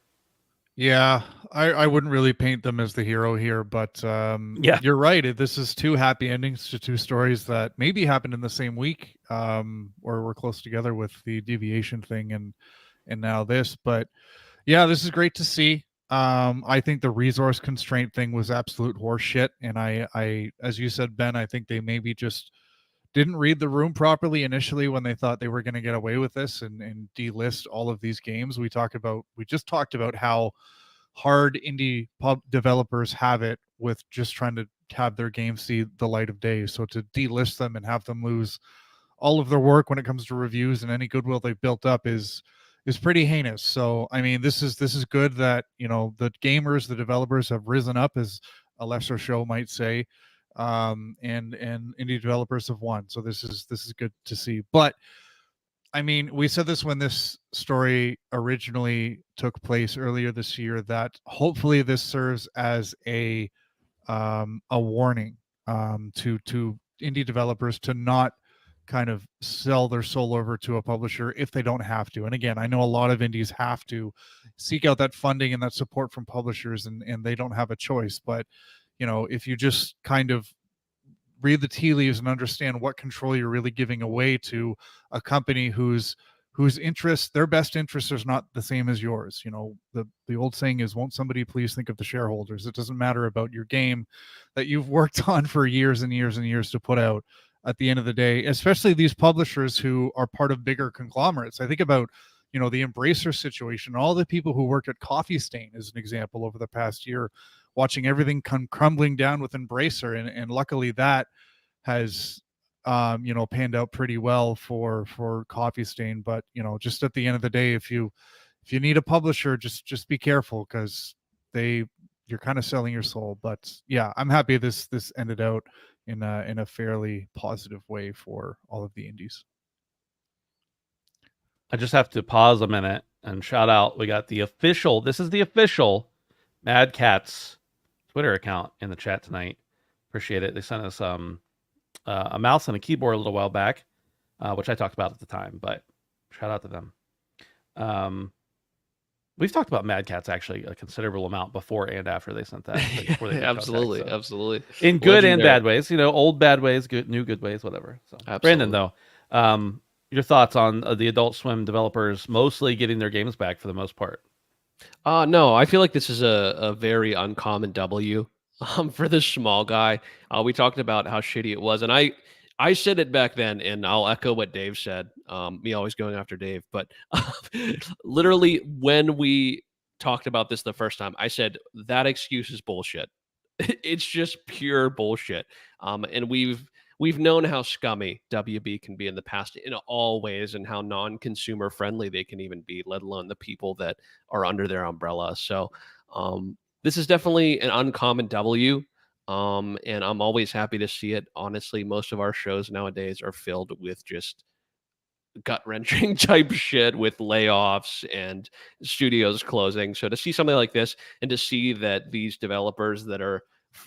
Yeah, I wouldn't really paint them as the hero here, but
Yeah.
you're right. This is two happy endings to two stories that maybe happened in the same week, or we're close together with the deviation thing and now this. But yeah, this is great to see. I think the resource constraint thing was absolute horseshit, and I, as you said, Ben, I think they maybe just didn't read the room properly initially when they thought they were going to get away with this and delist all of these games. We just talked about how hard indie pub developers have it with just trying to have their games see the light of day. So to delist them and have them lose all of their work when it comes to reviews and any goodwill they've built up is pretty heinous. So I mean, this is good that the gamers, the developers have risen up, as a lesser show might say, and indie developers have won. So this is good to see. But I mean, we said this when this story originally took place earlier this year, that hopefully this serves as a warning to indie developers to not kind of sell their soul over to a publisher if they don't have to. And again, I know a lot of indies have to seek out that funding and that support from publishers, and they don't have a choice. But if you just kind of read the tea leaves and understand what control you're really giving away to a company whose interest, their best interest, is not the same as yours. The old saying is, won't somebody please think of the shareholders? It doesn't matter about your game that you've worked on for years and years and years to put out. At the end of the day, especially these publishers who are part of bigger conglomerates. I think about the Embracer situation, all the people who worked at Coffee Stain as an example over the past year, watching everything come crumbling down with Embracer, and luckily that has panned out pretty well for Coffee Stain. But just at the end of the day, if you need a publisher, just be careful, because you're kind of selling your soul. But yeah, I'm happy this ended out in a fairly positive way for all of the indies.
I just have to pause a minute and shout out. We got this is the official Mad Catz Twitter account in the chat tonight. Appreciate it. They sent us a mouse and a keyboard a little while back, which I talked about at the time, but shout out to them. We've talked about Mad Catz actually a considerable amount before and after they sent that. Before they
Absolutely,
contact, so.
Absolutely.
In good and bad ways, old bad ways, new good ways, whatever. So, Brandon, though, your thoughts on the Adult Swim developers mostly getting their games back for the most part?
No, I feel like this is a very uncommon W for this small guy. We talked about how shitty it was, and I said it back then, and I'll echo what Dave said. Me always going after Dave, but literally when we talked about this the first time, I said that excuse is bullshit. It's just pure bullshit. And we've known how scummy WB can be in the past in all ways, and how non-consumer friendly they can even be, let alone the people that are under their umbrella. So this is definitely an uncommon W. And I'm always happy to see it. Honestly, most of our shows nowadays are filled with just gut-wrenching type shit, with layoffs and studios closing. So to see something like this, and to see that these developers that are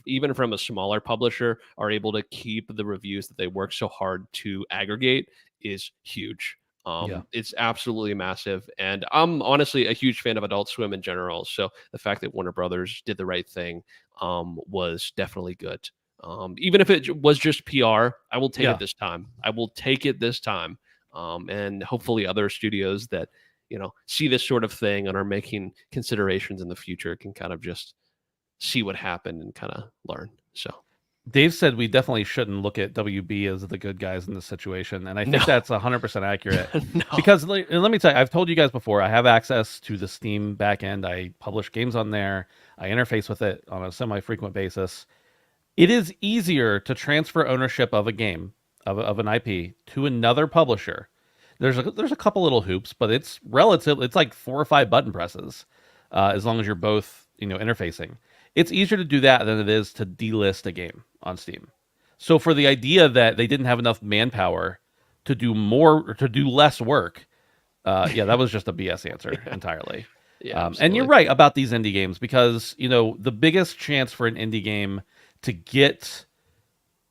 even from a smaller publisher are able to keep the reviews that they work so hard to aggregate, is huge. It's absolutely massive. And I'm honestly a huge fan of Adult Swim in general. So the fact that Warner Brothers did the right thing was definitely good. Even if it was just PR, I will take it this time. I will take it this time. And hopefully other studios that, see this sort of thing and are making considerations in the future can kind of just see what happened and kind of learn. So
Dave said we definitely shouldn't look at WB as the good guys in this situation, and I think that's 100% accurate. Because let me tell you, I've told you guys before, I have access to the Steam backend. I publish games on there. I interface with it on a semi-frequent basis. It is easier to transfer ownership of a game, of an IP, to another publisher. There's a couple little hoops, but it's relative. It's like 4 or 5 button presses, as long as you're both interfacing. It's easier to do that than it is to delist a game on Steam. So for the idea that they didn't have enough manpower to do more or to do less work, that was just a BS answer entirely. And you're right about these indie games, because the biggest chance for an indie game to get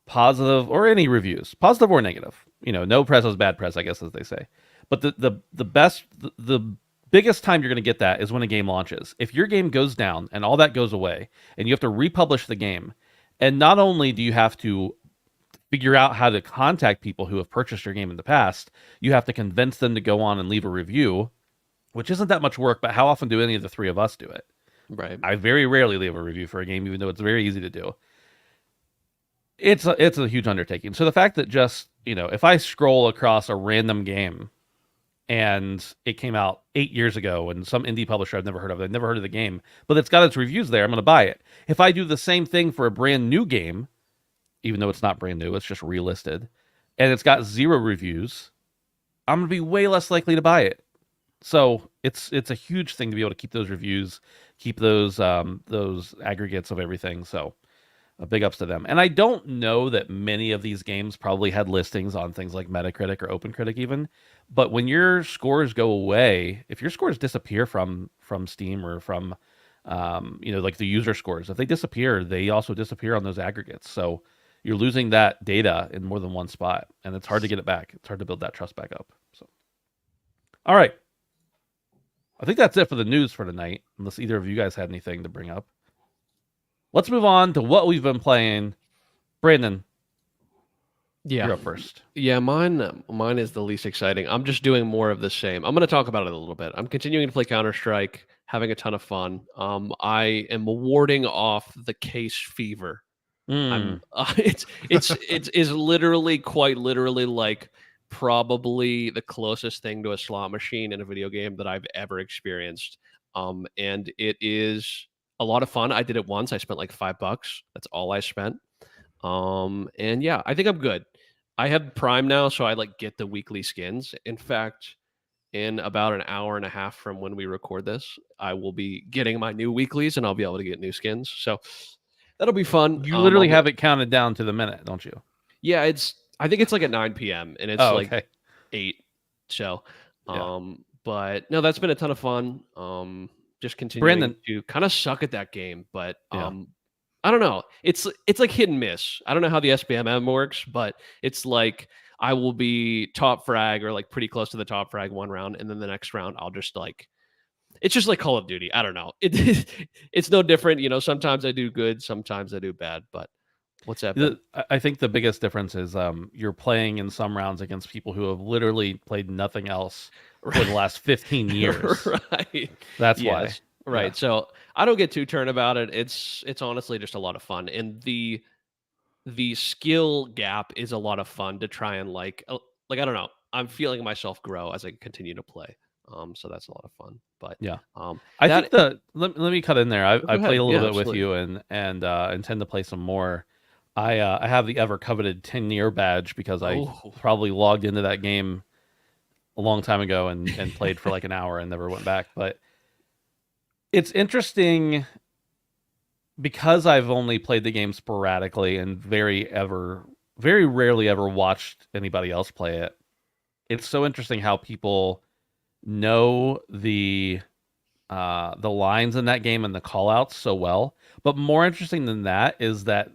positive or any reviews, positive or negative. No press is bad press, I guess, as they say. But the biggest time you're going to get that is when a game launches. If your game goes down and all that goes away, and you have to republish the game, and not only do you have to figure out how to contact people who have purchased your game in the past, you have to convince them to go on and leave a review, which isn't that much work. But how often do any of the three of us do it?
Right.
I very rarely leave a review for a game, even though it's very easy to do. It's a huge undertaking. So the fact that just, if I scroll across a random game and it came out 8 years ago and some indie publisher I've never heard of the game, but it's got its reviews there, I'm going to buy it. If I do the same thing for a brand new game, even though it's not brand new, it's just relisted, and it's got 0 reviews, I'm going to be way less likely to buy it. So it's a huge thing to be able to keep those reviews, keep those aggregates of everything. So big ups to them. And I don't know that many of these games probably had listings on things like Metacritic or OpenCritic even. But when your scores go away, if your scores disappear from Steam or from like the user scores, if they disappear, they also disappear on those aggregates. So you're losing that data in more than one spot, and it's hard to get it back. It's hard to build that trust back up. So, all right. I think that's it for the news for tonight, unless either of you guys had anything to bring up. Let's move on to what we've been playing. Brandon,
Yeah.
you're up first.
Yeah, mine is the least exciting. I'm just doing more of the same. I'm going to talk about it a little bit. I'm continuing to play Counter-Strike, having a ton of fun. I am warding off the case fever. It's literally, quite literally, like probably the closest thing to a slot machine in a video game that I've ever experienced. And it is a lot of fun. I did it once. I spent like $5. That's all I spent. And yeah, I think I'm good. I have Prime now, so I like get the weekly skins. In fact, in about an hour and a half from when we record this, I will be getting my new weeklies and I'll be able to get new skins. So that'll be fun.
You literally have it counted down to the minute, don't you?
Yeah, I think it's like at 9 p.m. and it's like 8. So, but no, that's been a ton of fun. Just continuing to kind of suck at that game, but I don't know. It's like hit and miss. I don't know how the SBMM works, but it's like I will be top frag or like pretty close to the top frag one round, and then the next round I'll just like, it's just like Call of Duty. I don't know. It's no different. Sometimes I do good, sometimes I do bad, but what's that?
I think the biggest difference is you're playing in some rounds against people who have literally played nothing else for the last 15 years.
Right.
That's why.
Right. Yeah. So I don't get too turned about it. It's honestly just a lot of fun. And the skill gap is a lot of fun to try and like I don't know. I'm feeling myself grow as I continue to play. So that's a lot of fun. But
yeah, I think let me cut in there. I played a little bit with you and intend to play some more. I have the ever coveted 10-year badge because I probably logged into that game a long time ago and played for like an hour and never went back. But it's interesting because I've only played the game sporadically and very rarely ever watched anybody else play it. It's so interesting how people know the lines in that game and the call outs so well. But more interesting than that is that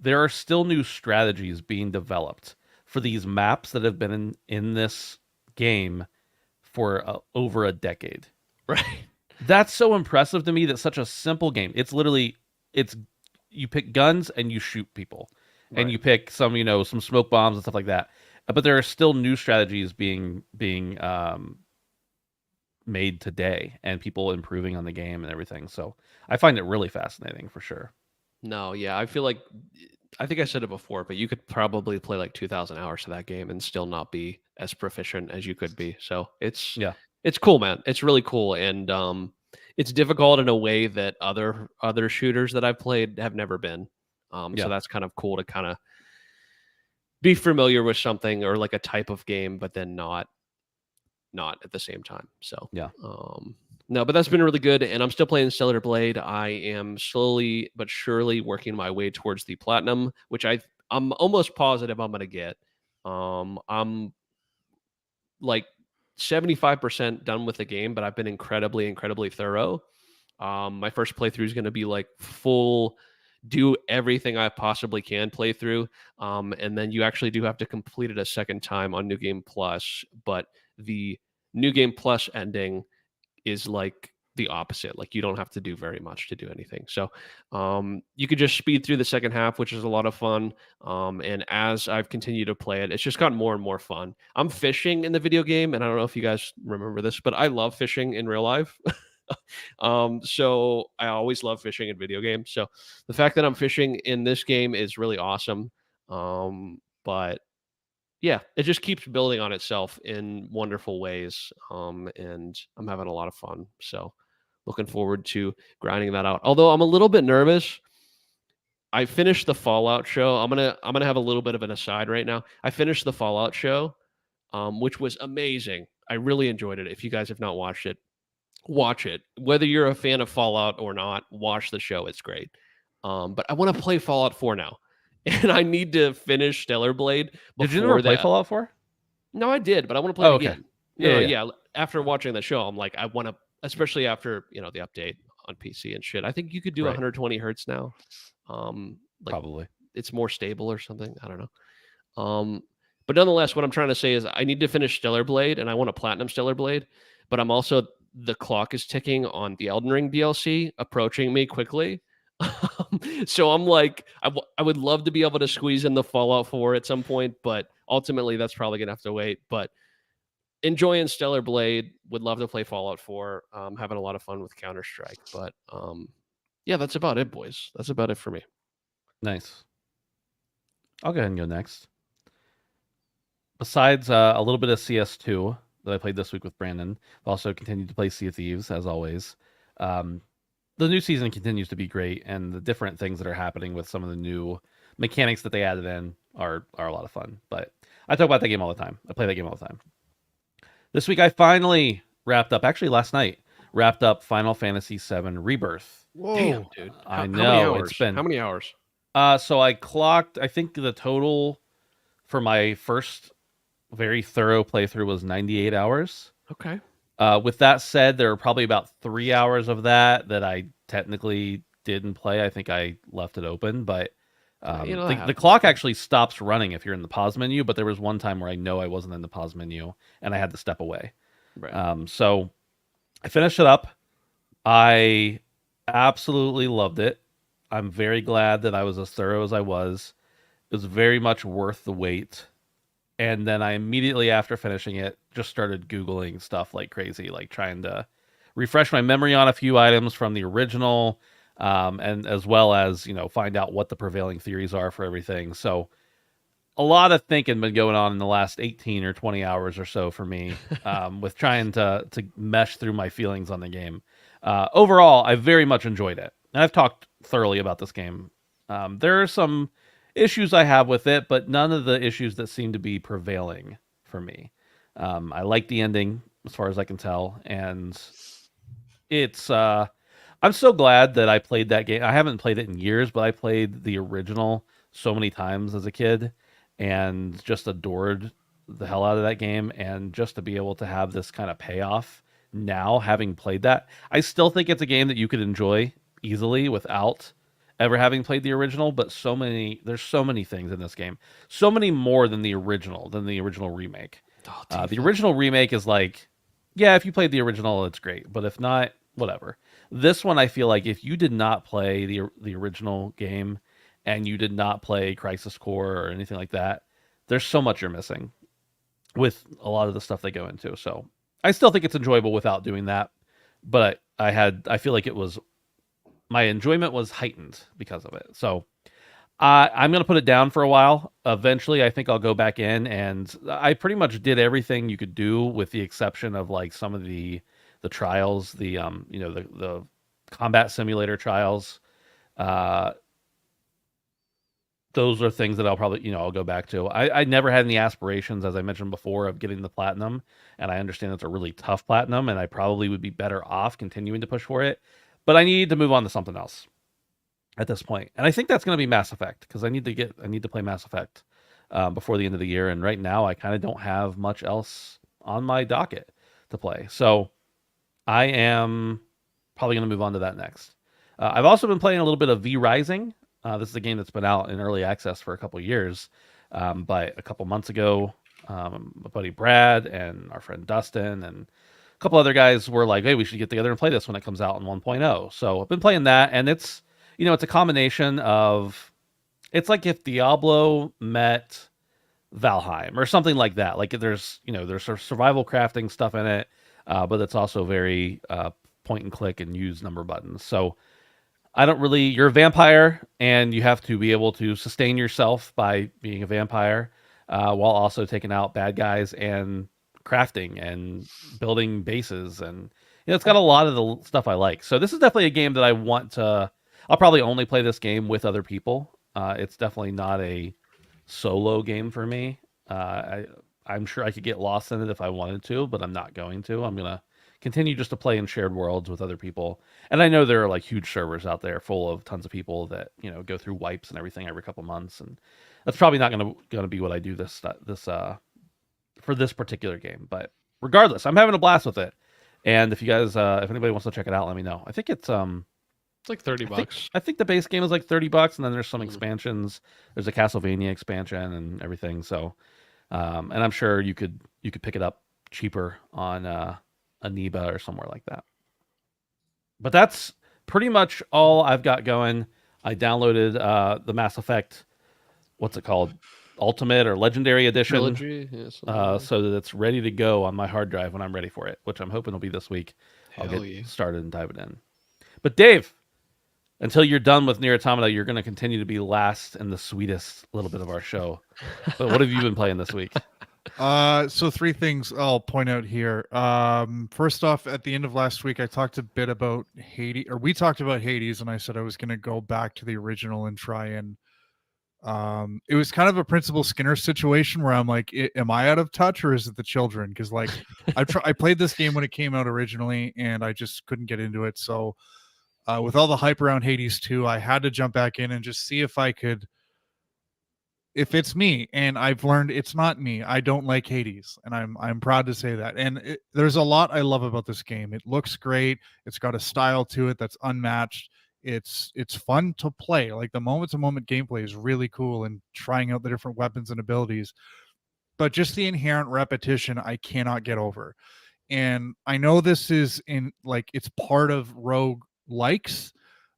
there are still new strategies being developed for these maps that have been in this game for over a decade.
Right.
That's so impressive to me that such a simple game. It's literally, you pick guns and you shoot people. Right. And you pick some smoke bombs and stuff like that. But there are still new strategies being made today and people improving on the game and everything. So I find it really fascinating for sure.
No, yeah, I feel like I think I said it before, but you could probably play like 2,000 hours to that game and still not be as proficient as you could be. So it's cool, man. It's really cool, and it's difficult in a way that other shooters that I've played have never been. So that's kind of cool to kind of be familiar with something or like a type of game, but then not at the same time. So no, but that's been really good, and I'm still playing Stellar Blade. I am slowly but surely working my way towards the platinum, which I'm almost positive I'm going to get. I'm like 75% done with the game, but I've been incredibly, incredibly thorough. My first playthrough is going to be like full do everything I possibly can play through. And then you actually do have to complete it a second time on New Game Plus. But the New Game Plus ending is like the opposite. Like you don't have to do very much to do anything. So you could just speed through the second half, which is a lot of fun. And as I've continued to play it, it's just gotten more and more fun. I'm fishing in the video game, and I don't know if you guys remember this, but I love fishing in real life. So I always love fishing in video games. So the fact that I'm fishing in this game is really awesome. But yeah, it just keeps building on itself in wonderful ways. And I'm having a lot of fun. So looking forward to grinding that out. Although I'm a little bit nervous. I finished the Fallout show. I'm gonna have a little bit of an aside right now. I finished the Fallout show, which was amazing. I really enjoyed it. If you guys have not watched it, watch it. Whether you're a fan of Fallout or not, watch the show. It's great. But I want to play Fallout 4 now. And I need to finish Stellar Blade before
Did you never play
that.
Fallout 4?
No, I did, but I want to play
Oh,
it
okay.
again.
Yeah,
Yeah. After watching the show, I'm like, I want to, especially after the update on PC and shit. I think you could do
Right.
120 hertz now. Like
Probably.
it's more stable or something. I don't know. But nonetheless, what I'm trying to say is I need to finish Stellar Blade, and I want to platinum Stellar Blade. But I'm also the clock is ticking on the Elden Ring DLC, approaching me quickly. So I'm like, I would love to be able to squeeze in the Fallout 4 at some point, but ultimately that's probably gonna have to wait. But enjoying Stellar Blade, would love to play Fallout 4. Having a lot of fun with Counter-Strike, but yeah, that's about it, boys. That's about it for me.
Nice. I'll go ahead and go next. Besides a little bit of CS2 that I played this week with Brandon, I've also continued to play Sea of Thieves as always. The new season continues to be great, and the different things that are happening with some of the new mechanics that they added in are a lot of fun. But I talk about that game all the time. I play that game all the time. This week I finally wrapped up, actually last night, wrapped up Final Fantasy VII Rebirth.
Whoa.
Damn, dude.
I know,
How many hours?
it's been-
How many hours?
So I clocked, I think the total for my first very thorough playthrough was 98 hours.
Okay.
With that said, there are probably about 3 hours of that I technically didn't play. I think I left it open, but the clock actually stops running if you're in the pause menu. But there was one time where I know I wasn't in the pause menu and I had to step away.
Right.
So I finished it up. I absolutely loved it. I'm very glad that I was as thorough as I was. It was very much worth the wait. And then I immediately after finishing it just started Googling stuff like crazy, like trying to refresh my memory on a few items from the original, and as well as, find out what the prevailing theories are for everything. So a lot of thinking been going on in the last 18 or 20 hours or so for me, with trying to mesh through my feelings on the game. Overall, I very much enjoyed it. And I've talked thoroughly about this game. There are some issues I have with it, but none of the issues that seem to be prevailing for me. I like the ending as far as I can tell, and it's I'm so glad that I played that game. I haven't played it in years, but I played the original so many times as a kid and just adored the hell out of that game. And just to be able to have this kind of payoff now, having played that, I still think it's a game that you could enjoy easily without ever having played the original. But there's so many things in this game, so many more than the original remake. The original remake is like, yeah, if you played the original, it's great, but if not, whatever. This one, I feel like if you did not play the original game and you did not play Crisis Core or anything like that, there's so much you're missing with a lot of the stuff they go into. So I still think it's enjoyable without doing that, but I feel like my enjoyment was heightened because of it. So I'm going to put it down for a while. Eventually, I think I'll go back in, and I pretty much did everything you could do with the exception of like some of the trials, the combat simulator trials. Those are things that I'll probably, I'll go back to. I never had any aspirations, as I mentioned before, of getting the platinum, and I understand it's a really tough platinum, and I probably would be better off continuing to push for it. But I need to move on to something else at this point. And I think that's going to be Mass Effect, because I need to play Mass Effect before the end of the year. And right now I kind of don't have much else on my docket to play. So I am probably going to move on to that next. I've also been playing a little bit of V Rising. This is a game that's been out in early access for a couple years. But a couple months ago, my buddy Brad and our friend Dustin and a couple other guys were like, "Hey, we should get together and play this when it comes out in 1.0." So I've been playing that, and it's it's a combination of it's like if Diablo met Valheim or something like that. Like there's sort of survival crafting stuff in it, but it's also very point and click and use number buttons. So I don't really. You're a vampire, and you have to be able to sustain yourself by being a vampire, while also taking out bad guys and crafting and building bases, and it's got a lot of the stuff I like. So this is definitely a game that I want to. I'll probably only play this game with other people. It's definitely not a solo game for me. I'm sure I could get lost in it if I wanted to, but I'm not going to. I'm gonna continue just to play in shared worlds with other people. And I know there are like huge servers out there full of tons of people that go through wipes and everything every couple months, and that's probably not gonna be what I do this for this particular game. But regardless, I'm having a blast with it. And if you guys, if anybody wants to check it out, let me know. I think it's
like $30.
I think the base game is like $30, and then there's some
Mhm.
expansions. There's a Castlevania expansion and everything. So, and I'm sure you could pick it up cheaper on Aniba or somewhere like that. But that's pretty much all I've got going. I downloaded the Mass Effect, what's it called, Ultimate or Legendary Edition,
Trilogy, yeah, something like that.
so that it's ready to go on my hard drive when I'm ready for it, which I'm hoping will be this week. I'll
Hell
get
yeah.
started and dive it in. But Dave, until you're done with Nier Automata, you're going to continue to be last and the sweetest little bit of our show. But what have you been playing this week?
So 3 things I'll point out here. First off, at the end of last week, I talked a bit about Hades, or we talked about Hades, and I said I was going to go back to the original and try and. It was kind of a Principal Skinner situation where I'm like, am I out of touch or is it the children? Because like, I played this game when it came out originally, and I just couldn't get into it. So, with all the hype around Hades 2, I had to jump back in and just see if I could. If it's me, and I've learned it's not me. I don't like Hades, and I'm proud to say that. And there's a lot I love about this game. It looks great. It's got a style to it that's unmatched. It's fun to play. Like the moment to moment gameplay is really cool, and trying out the different weapons and abilities. But just the inherent repetition, I cannot get over. And I know this is in like it's part of rogue likes,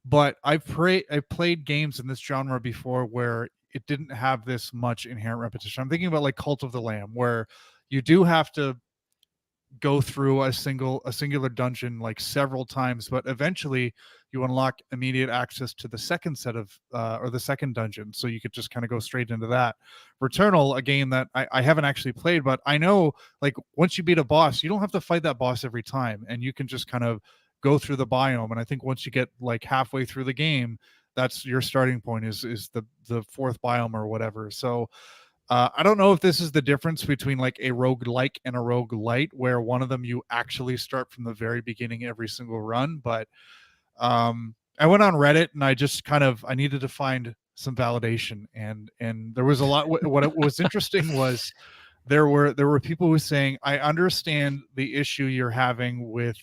but I've played games in this genre before where it didn't have this much inherent repetition. I'm thinking about like Cult of the Lamb, where you do have to go through a singular dungeon like several times, but eventually you unlock immediate access to the second set of or the second dungeon, so you could just kind of go straight into that. Returnal, a game that I haven't actually played, but I know like once you beat a boss, you don't have to fight that boss every time, and you can just kind of go through the biome. And I think once you get like halfway through the game, that's your starting point is the fourth biome or whatever. So I don't know if this is the difference between like a roguelike and a roguelite, where one of them you actually start from the very beginning every single run. But I went on Reddit and I just I needed to find some validation, and there was a lot. What was interesting was there were people who were saying, I understand the issue you're having with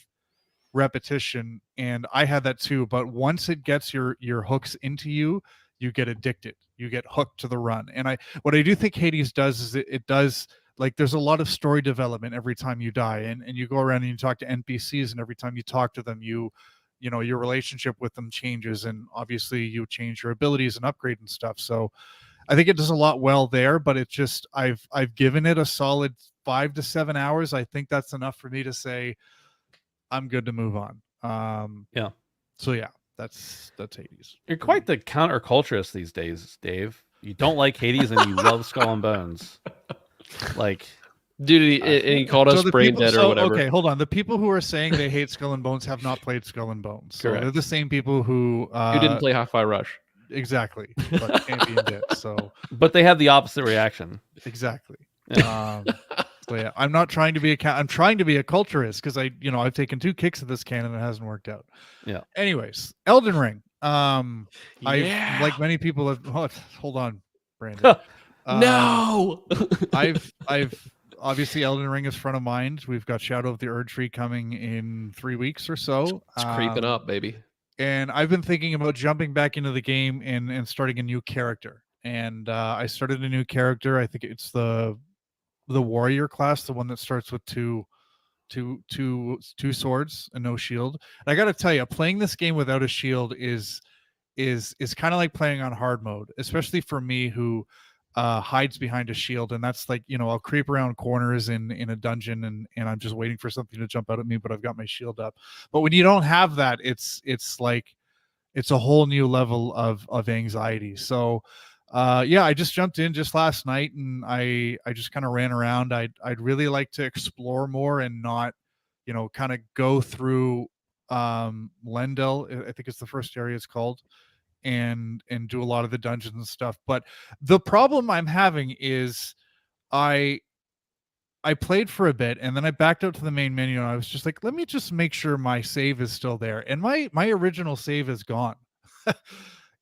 repetition, and I had that too, but once it gets your hooks into you, you get addicted, you get hooked to the run. And what I do think Hades does is it does, like, there's a lot of story development every time you die, and you go around and you talk to NPCs, and every time you talk to them, you know your relationship with them changes, and obviously you change your abilities and upgrade and stuff. So I think it does a lot well there, but it just I've given it a solid 5 to 7 hours. I think that's enough for me to say I'm good to move on.
Yeah.
So yeah, that's Hades.
You're quite the counterculturist these days, Dave. You don't like Hades and you love Skull and Bones. Like,
dude, he called us brain dead or whatever.
Okay, hold on. The people who are saying they hate Skull and Bones have not played Skull and Bones. So
Correct.
they're the same people who
didn't play Hi-Fi Rush.
Exactly, but Champion did. So,
but they had the opposite reaction.
Exactly.
Yeah.
So yeah, I'm not trying to be I'm trying to be a culturist, because I've taken 2 kicks at this can and it hasn't worked out.
Yeah.
Anyways, Elden Ring.
Yeah.
Like many people have. Oh, hold on, Brandon.
No.
I've obviously Elden Ring is front of mind. We've got Shadow of the Erd Tree coming in 3 weeks or so.
It's creeping up, baby.
and I've been thinking about jumping back into the game and starting a new character. And I started a new character. I think it's the warrior class, the one that starts with two swords and no shield. And I got to tell you, playing this game without a shield is kind of like playing on hard mode, especially for me who hides behind a shield. And that's like, I'll creep around corners in a dungeon and I'm just waiting for something to jump out at me, but I've got my shield up. But when you don't have that, it's like it's a whole new level of anxiety. So yeah, I just jumped in just last night and I just kind of ran around. I'd really like to explore more and not, kind of go through Lendel, I think it's the first area it's called, and do a lot of the dungeons and stuff. But the problem I'm having is I played for a bit and then I backed out to the main menu and I was just like, let me just make sure my save is still there. And my original save is gone.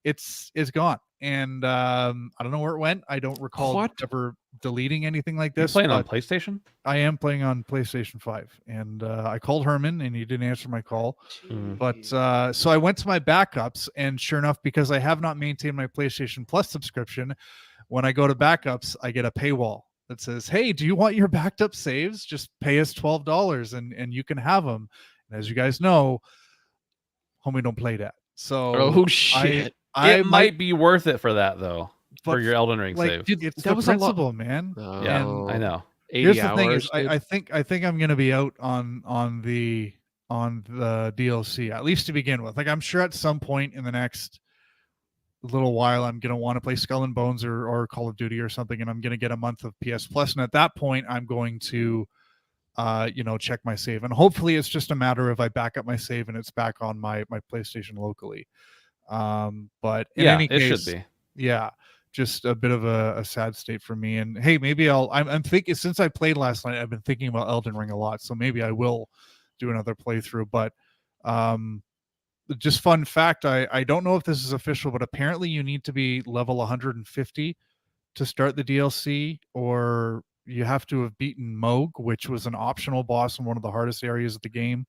it's gone. And I don't know where it went. I don't recall ever deleting anything like this.
You playing on PlayStation?
I am playing on PlayStation 5. And I called Herman and he didn't answer my call. But so I went to my backups, and sure enough, because I have not maintained my PlayStation Plus subscription, when I go to backups, I get a paywall that says, hey, do you want your backed up saves? Just pay us $12 and you can have them. And as you guys know, homie don't play that. So
oh shit.
It might be worth it for that though. For your Elden Ring save.
Dude, it's the principle, man.
Yeah, I know.
80
here's the
hours,
thing is I think I'm gonna be out on the DLC, at least to begin with. Like I'm sure at some point in the next little while I'm gonna want to play Skull and Bones or Call of Duty or something, and I'm gonna get a month of PS Plus, and at that point I'm going to check my save, and hopefully it's just a matter of I back up my save and it's back on my PlayStation locally. But in any case,
it should be.
Yeah, just a bit of a sad state for me. And hey, maybe I'm thinking, since I played last night, I've been thinking about Elden Ring a lot, so maybe I will do another playthrough. But just fun fact, I don't know if this is official, but apparently you need to be level 150 to start the DLC, or you have to have beaten Moog, which was an optional boss in one of the hardest areas of the game.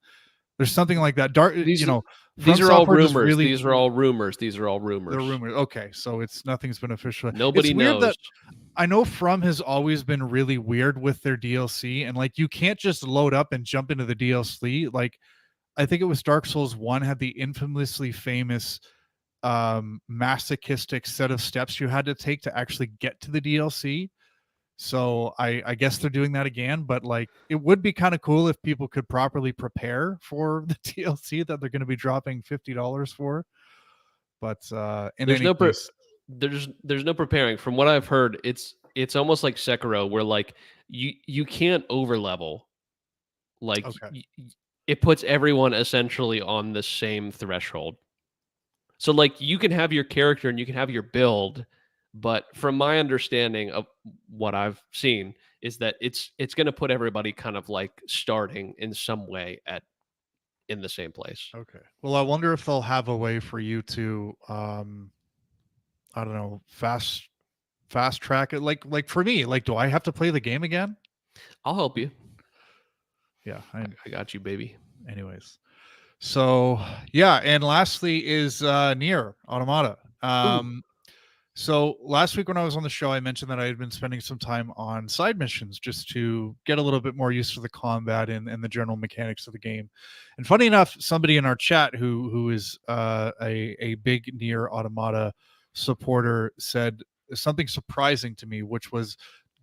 There's something like that.
These are all rumors. These are all rumors. They're rumors.
Okay, so nothing's been official.
Nobody knows.
That I know From has always been really weird with their DLC, and like you can't just load up and jump into the DLC. Like I think it was Dark Souls 1 had the infamously famous masochistic set of steps you had to take to actually get to the DLC. So I guess they're doing that again, but like it would be kind of cool if people could properly prepare for the DLC that they're going to be dropping $50 for. But there's
no preparing. From what I've heard, it's almost like Sekiro, where like you can't over level. Like it puts everyone essentially on the same threshold. So like you can have your character and you can have your build. But from my understanding of what I've seen is that it's going to put everybody kind of like starting in some way in the same place.
Okay. Well, I wonder if they'll have a way for you to, I don't know, fast track it. Like for me, like, do I have to play the game again?
I'll help you.
Yeah.
I got you, baby.
Anyways. So yeah. And lastly is Nier Automata. So last week when I was on the show, I mentioned that I had been spending some time on side missions just to get a little bit more used to the combat and the general mechanics of the game. And funny enough, somebody in our chat who is a big Nier Automata supporter said something surprising to me, which was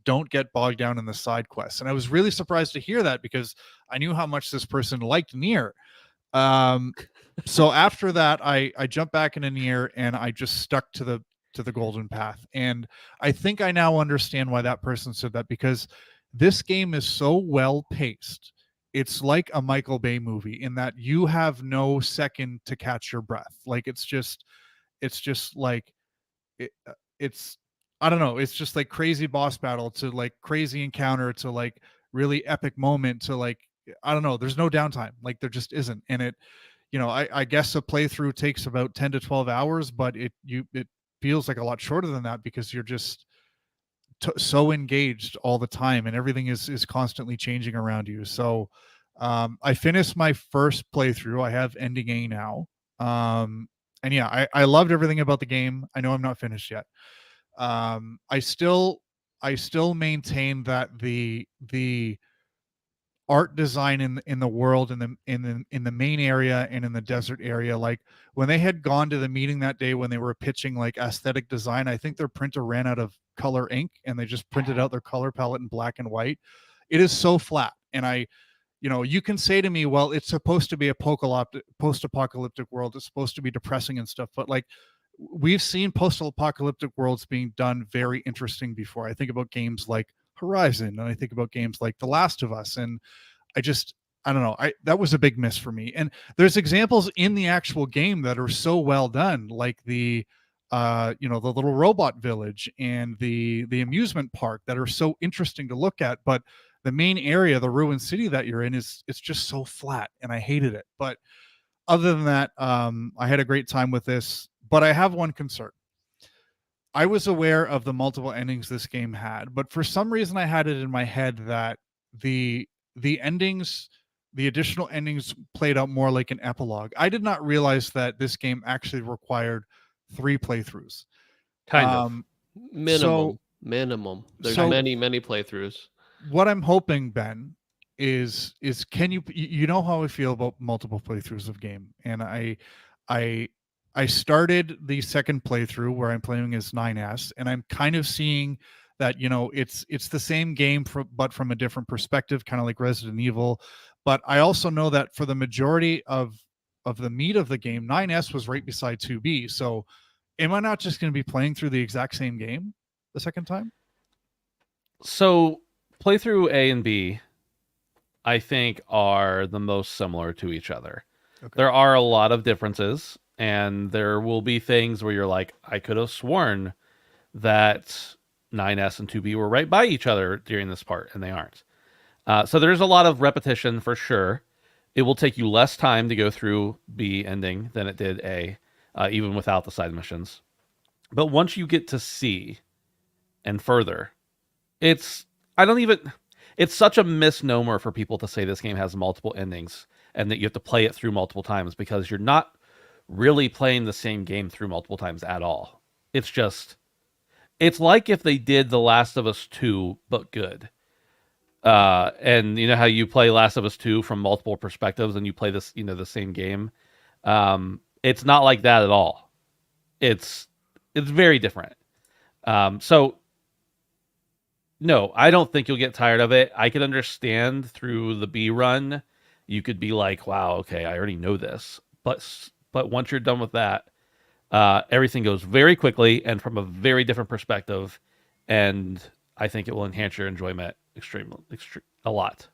don't get bogged down in the side quests. And I was really surprised to hear that because I knew how much this person liked Nier. So after that, I jumped back into Nier and I just stuck to the golden path. And I think I now understand why that person said that, because this game is so well paced. It's like a Michael Bay movie in that you have no second to catch your breath. Like it's just like it's I don't know, it's just like crazy boss battle to like crazy encounter to like really epic moment to like, I don't know, there's no downtime. Like there just isn't. And it, I guess a playthrough takes about 10 to 12 hours, but it feels like a lot shorter than that because you're just so engaged all the time and everything is constantly changing around you. So I finished my first playthrough. I have ending A now. And yeah, I loved everything about the game. I know I'm not finished yet. I still maintain that the art design in the world, in the main area and in the desert area, like when they had gone to the meeting that day when they were pitching like aesthetic design, I think their printer ran out of color ink and they just printed out their color palette in black and white. It is so flat. And you can say to me, well, it's supposed to be a post-apocalyptic world, it's supposed to be depressing and stuff, but like we've seen post-apocalyptic worlds being done very interesting before. I think about games like Horizon, and I think about games like The Last of Us, and I don't know, that was a big miss for me. And there's examples in the actual game that are so well done, like the the little robot village and the amusement park, that are so interesting to look at, but the main area, the ruined city that you're in, it's just so flat, and I hated it. But other than that, I had a great time with this. But I have one concern. I was aware of the multiple endings this game had, but for some reason I had it in my head that the endings, the additional endings, played out more like an epilogue. I did not realize that this game actually required 3 playthroughs.
Kind of.
Minimum. There's many playthroughs.
What I'm hoping, Ben, is can you know how I feel about multiple playthroughs of game, and I started the second playthrough where I'm playing as 9S, and I'm kind of seeing that it's the same game but from a different perspective, kind of like Resident Evil. But I also know that for the majority of the meat of the game, 9S was right beside 2B. So am I not just going to be playing through the exact same game the second time?
So playthrough A and B, I think, are the most similar to each other. Okay. There are a lot of differences, and there will be things where you're like, I could have sworn that 9S and 2B were right by each other during this part, and they aren't. So there's a lot of repetition for sure. It will take you less time to go through B ending than it did A, even without the side missions. But once you get to C and further, it's such a misnomer for people to say this game has multiple endings and that you have to play it through multiple times, because you're not really playing the same game through multiple times at all. It's like if they did The Last of Us 2, but good. And you know how you play Last of Us 2 from multiple perspectives and you play this, the same game. It's not like that at all. It's very different. So no, I don't think you'll get tired of it. I can understand through the B run, you could be like, wow, okay, I already know this. But once you're done with that, everything goes very quickly and from a very different perspective. And I think it will enhance your enjoyment a lot.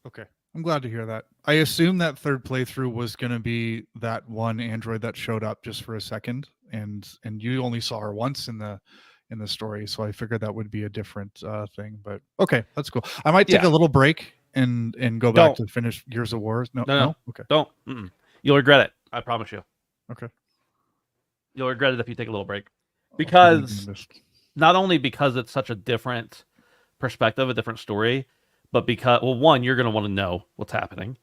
Okay. I'm glad to hear that. I assume that third playthrough was going to be that one android that showed up just for a second, and you only saw her once in the story, so I figured that would be a different thing. But okay, that's cool. I might take a little break and go back to finish Gears of War. No. Okay.
Don't. You'll regret it. I promise you.
Okay.
You'll regret it if you take a little break, because not only because it's such a different perspective, a different story, but because, well, one, you're going to want to know what's happening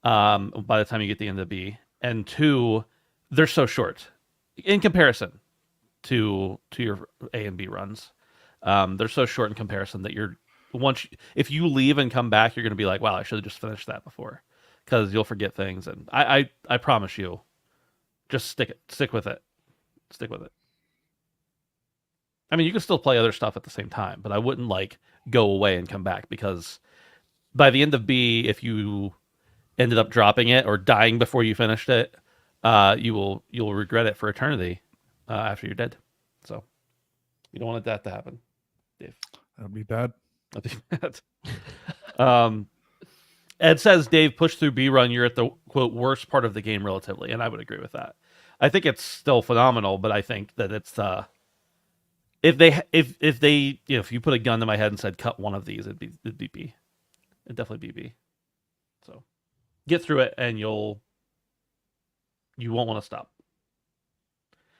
by the time you get to the end of B, and two, they're so short in comparison to your A and B runs. They're so short in comparison that if you leave and come back, you're going to be like, wow, I should have just finished that before, because you'll forget things. And I promise you, just stick with it. Stick with it. I mean, you can still play other stuff at the same time, but I wouldn't go away and come back, because by the end of B, if you ended up dropping it or dying before you finished it, you'll regret it for eternity after you're dead. So you don't want that to happen, Dave.
That'd be bad.
That'd be bad. Ed says, Dave, push through B run, you're at the quote worst part of the game relatively, and I would agree with that. I think it's still phenomenal, but I think that it's if you put a gun to my head and said cut one of these, it'd be B. It'd definitely be B. So get through it and you won't want to stop.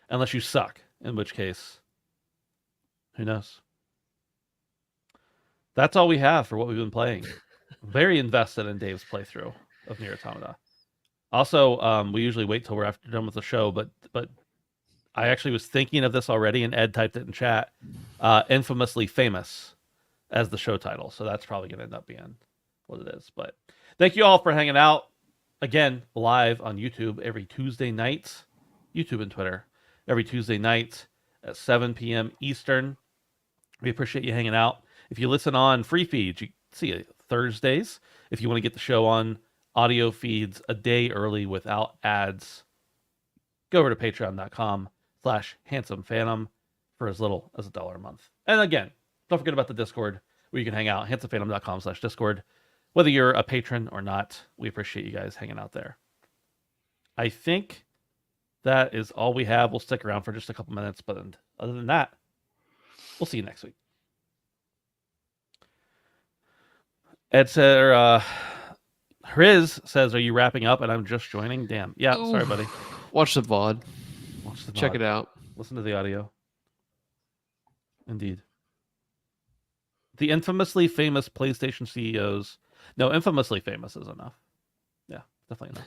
Unless you suck, in which case, who knows? That's all we have for what we've been playing. Very invested in Dave's playthrough of Nier Automata. Also, we usually wait till we're after done with the show, but I actually was thinking of this already, and Ed typed it in chat. Infamously famous as the show title, so that's probably going to end up being what it is. But thank you all for hanging out. Again, live on YouTube every Tuesday night, YouTube and Twitter every Tuesday night at 7 p.m. Eastern. We appreciate you hanging out. If you listen on free feeds, you see it Thursdays. If you want to get the show on audio feeds a day early without ads, go over to patreon.com/handsomephantom for as little as $1 a month. And again, don't forget about the Discord where you can hang out, handsomephantom.com/Discord. Whether you're a patron or not, we appreciate you guys hanging out there. I think that is all we have. We'll stick around for just a couple minutes, but other than that, we'll see you next week. Ed said, Riz says, "Are you wrapping up?" And I'm just joining. Damn. Yeah, sorry, buddy.
Watch the VOD.
Watch the
Check
VOD.
it out.
Listen to the audio. Indeed. The infamously famous PlayStation CEOs. No, infamously famous is enough. Yeah, definitely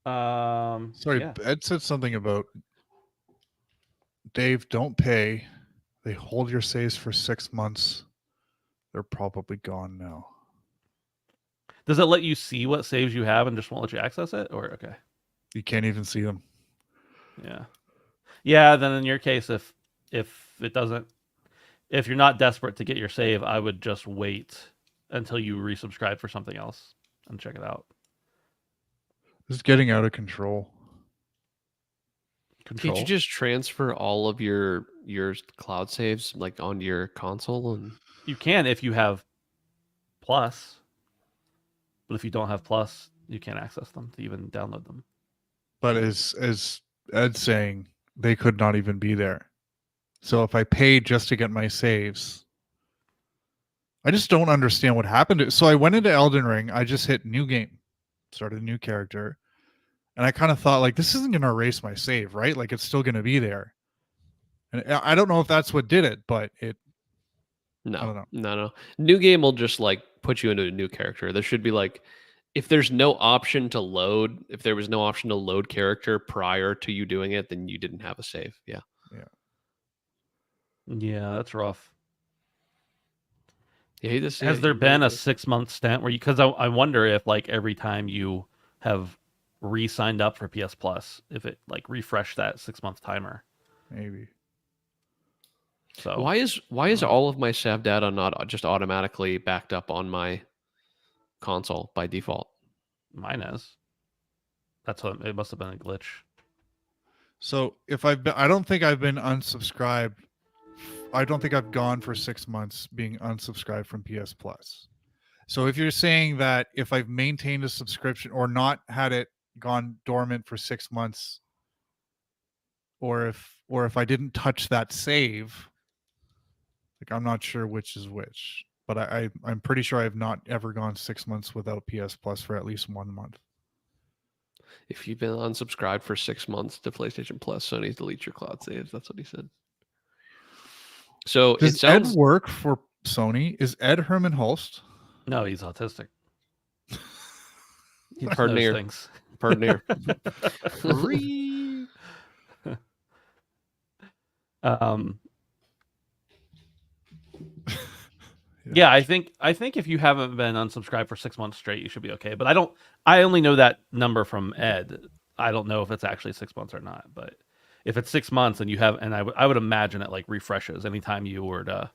enough.
Sorry,
yeah.
Ed said something about Dave, don't pay. They hold your saves for 6 months. They're probably gone now.
Does it let you see what saves you have and just won't let you access it? Or okay.
You can't even see them.
Yeah. Yeah, then in your case, if it doesn't, if you're not desperate to get your save, I would just wait until you resubscribe for something else and check it out.
This is getting out of control.
Can't you just transfer all of your cloud saves like onto your console? And
you can if you have Plus, but if you don't have Plus, you can't access them to even download them.
But as Ed's saying, they could not even be there. So if I paid just to get my saves, I just don't understand what happened. So I went into Elden Ring. I just hit new game, started a new character. And I kind of thought, like, this isn't going to erase my save, right? Like, it's still going to be there. And I don't know if that's what did it, but it...
No,
I don't know.
No. New game will just, like, put you into a new character. There should be, like, if there's no option to load, if there was no option to load character prior to you doing it, then you didn't have a save. Yeah.
Yeah, that's rough.
Yeah,
Has there been a 6-month stint where you... Because I wonder if, like, every time you have re-signed up for PS Plus, if it like refresh that 6-month timer.
Maybe.
So
why is all of my save data not just automatically backed up on my console by default?
Mine is. That's what it must have been a glitch.
So if I don't think I've been unsubscribed. I don't think I've gone for 6 months being unsubscribed from PS Plus. So if you're saying that if I've maintained a subscription or not had it gone dormant for 6 months, or if I didn't touch that save, like I'm not sure which is which, but I'm pretty sure I've not ever gone 6 months without PS Plus for at least 1 month.
If you've been unsubscribed for 6 months to PlayStation Plus, Sony delete your cloud saves. That's what he said. So
does Ed work for Sony? Is Ed Herman Hulst?
No, he's autistic. He
Pardon ear.
Things.
Pardon ear.
Yeah, I think if you haven't been unsubscribed for 6 months straight, you should be okay. But I only know that number from Ed. I don't know if it's actually 6 months or not. But if it's 6 months and you have, and I would imagine it like refreshes anytime you were to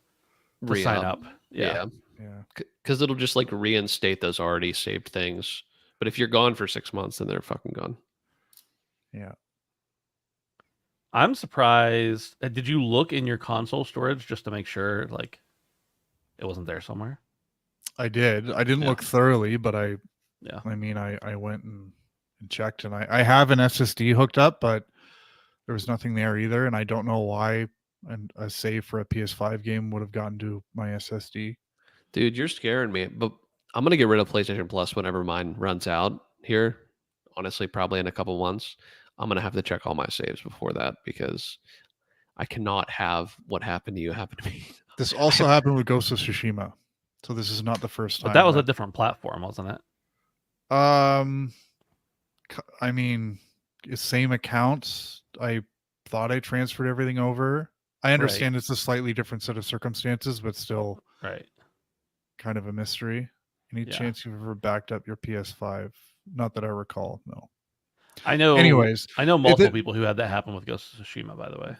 sign up.
Yeah. Because it'll just like reinstate those already saved things. But if you're gone for 6 months, then they're fucking gone.
Yeah.
I'm surprised. Did you look in your console storage just to make sure like it wasn't there somewhere?
I did. I didn't look thoroughly, but I went and checked, and I have an SSD hooked up, but there was nothing there either, and I don't know why a save for a PS5 game would have gotten to my SSD.
Dude, you're scaring me. But I'm gonna get rid of PlayStation Plus whenever mine runs out here. Honestly, probably in a couple months. I'm gonna have to check all my saves before that because I cannot have what happened to you happen to me.
This also happened with Ghost of Tsushima, so this is not the first time.
But that was a different platform, wasn't it?
I mean, same accounts. I thought I transferred everything over. I understand it's a slightly different set of circumstances, but still
Right.
kind of a mystery. Any chance you've ever backed up your PS5? Not that I recall. No.
I know.
Anyways,
I know multiple people who had that happen with Ghost of Tsushima. By the way,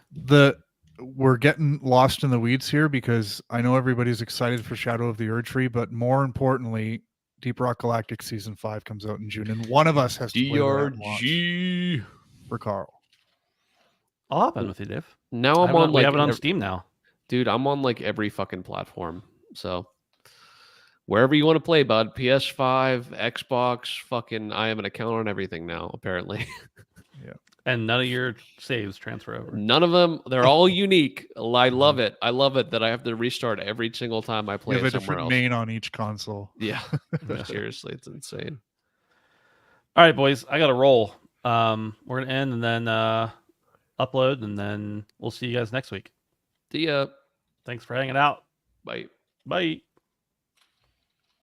we're getting lost in the weeds here because I know everybody's excited for Shadow of the Erdtree, but more importantly, Deep Rock Galactic Season 5 comes out in June, and one of us has to play that at launch. For Carl.
I'll hop in with you, Dave.
Now
we have it on Steam now.
Dude, I'm on like every fucking platform. So wherever you want to play, bud. PS5, Xbox, fucking I have an account on everything now, apparently.
Yeah.
And none of your saves transfer over.
None of them. They're all unique. I love it. I love it that I have to restart every single time I play
you have
it
a
somewhere
different
else.
main on each console.
Yeah. Seriously, it's insane.
All right, boys. I got to roll. We're going to end and then upload, and then we'll see you guys next week.
See ya.
Thanks for hanging out.
Bye.
Bye.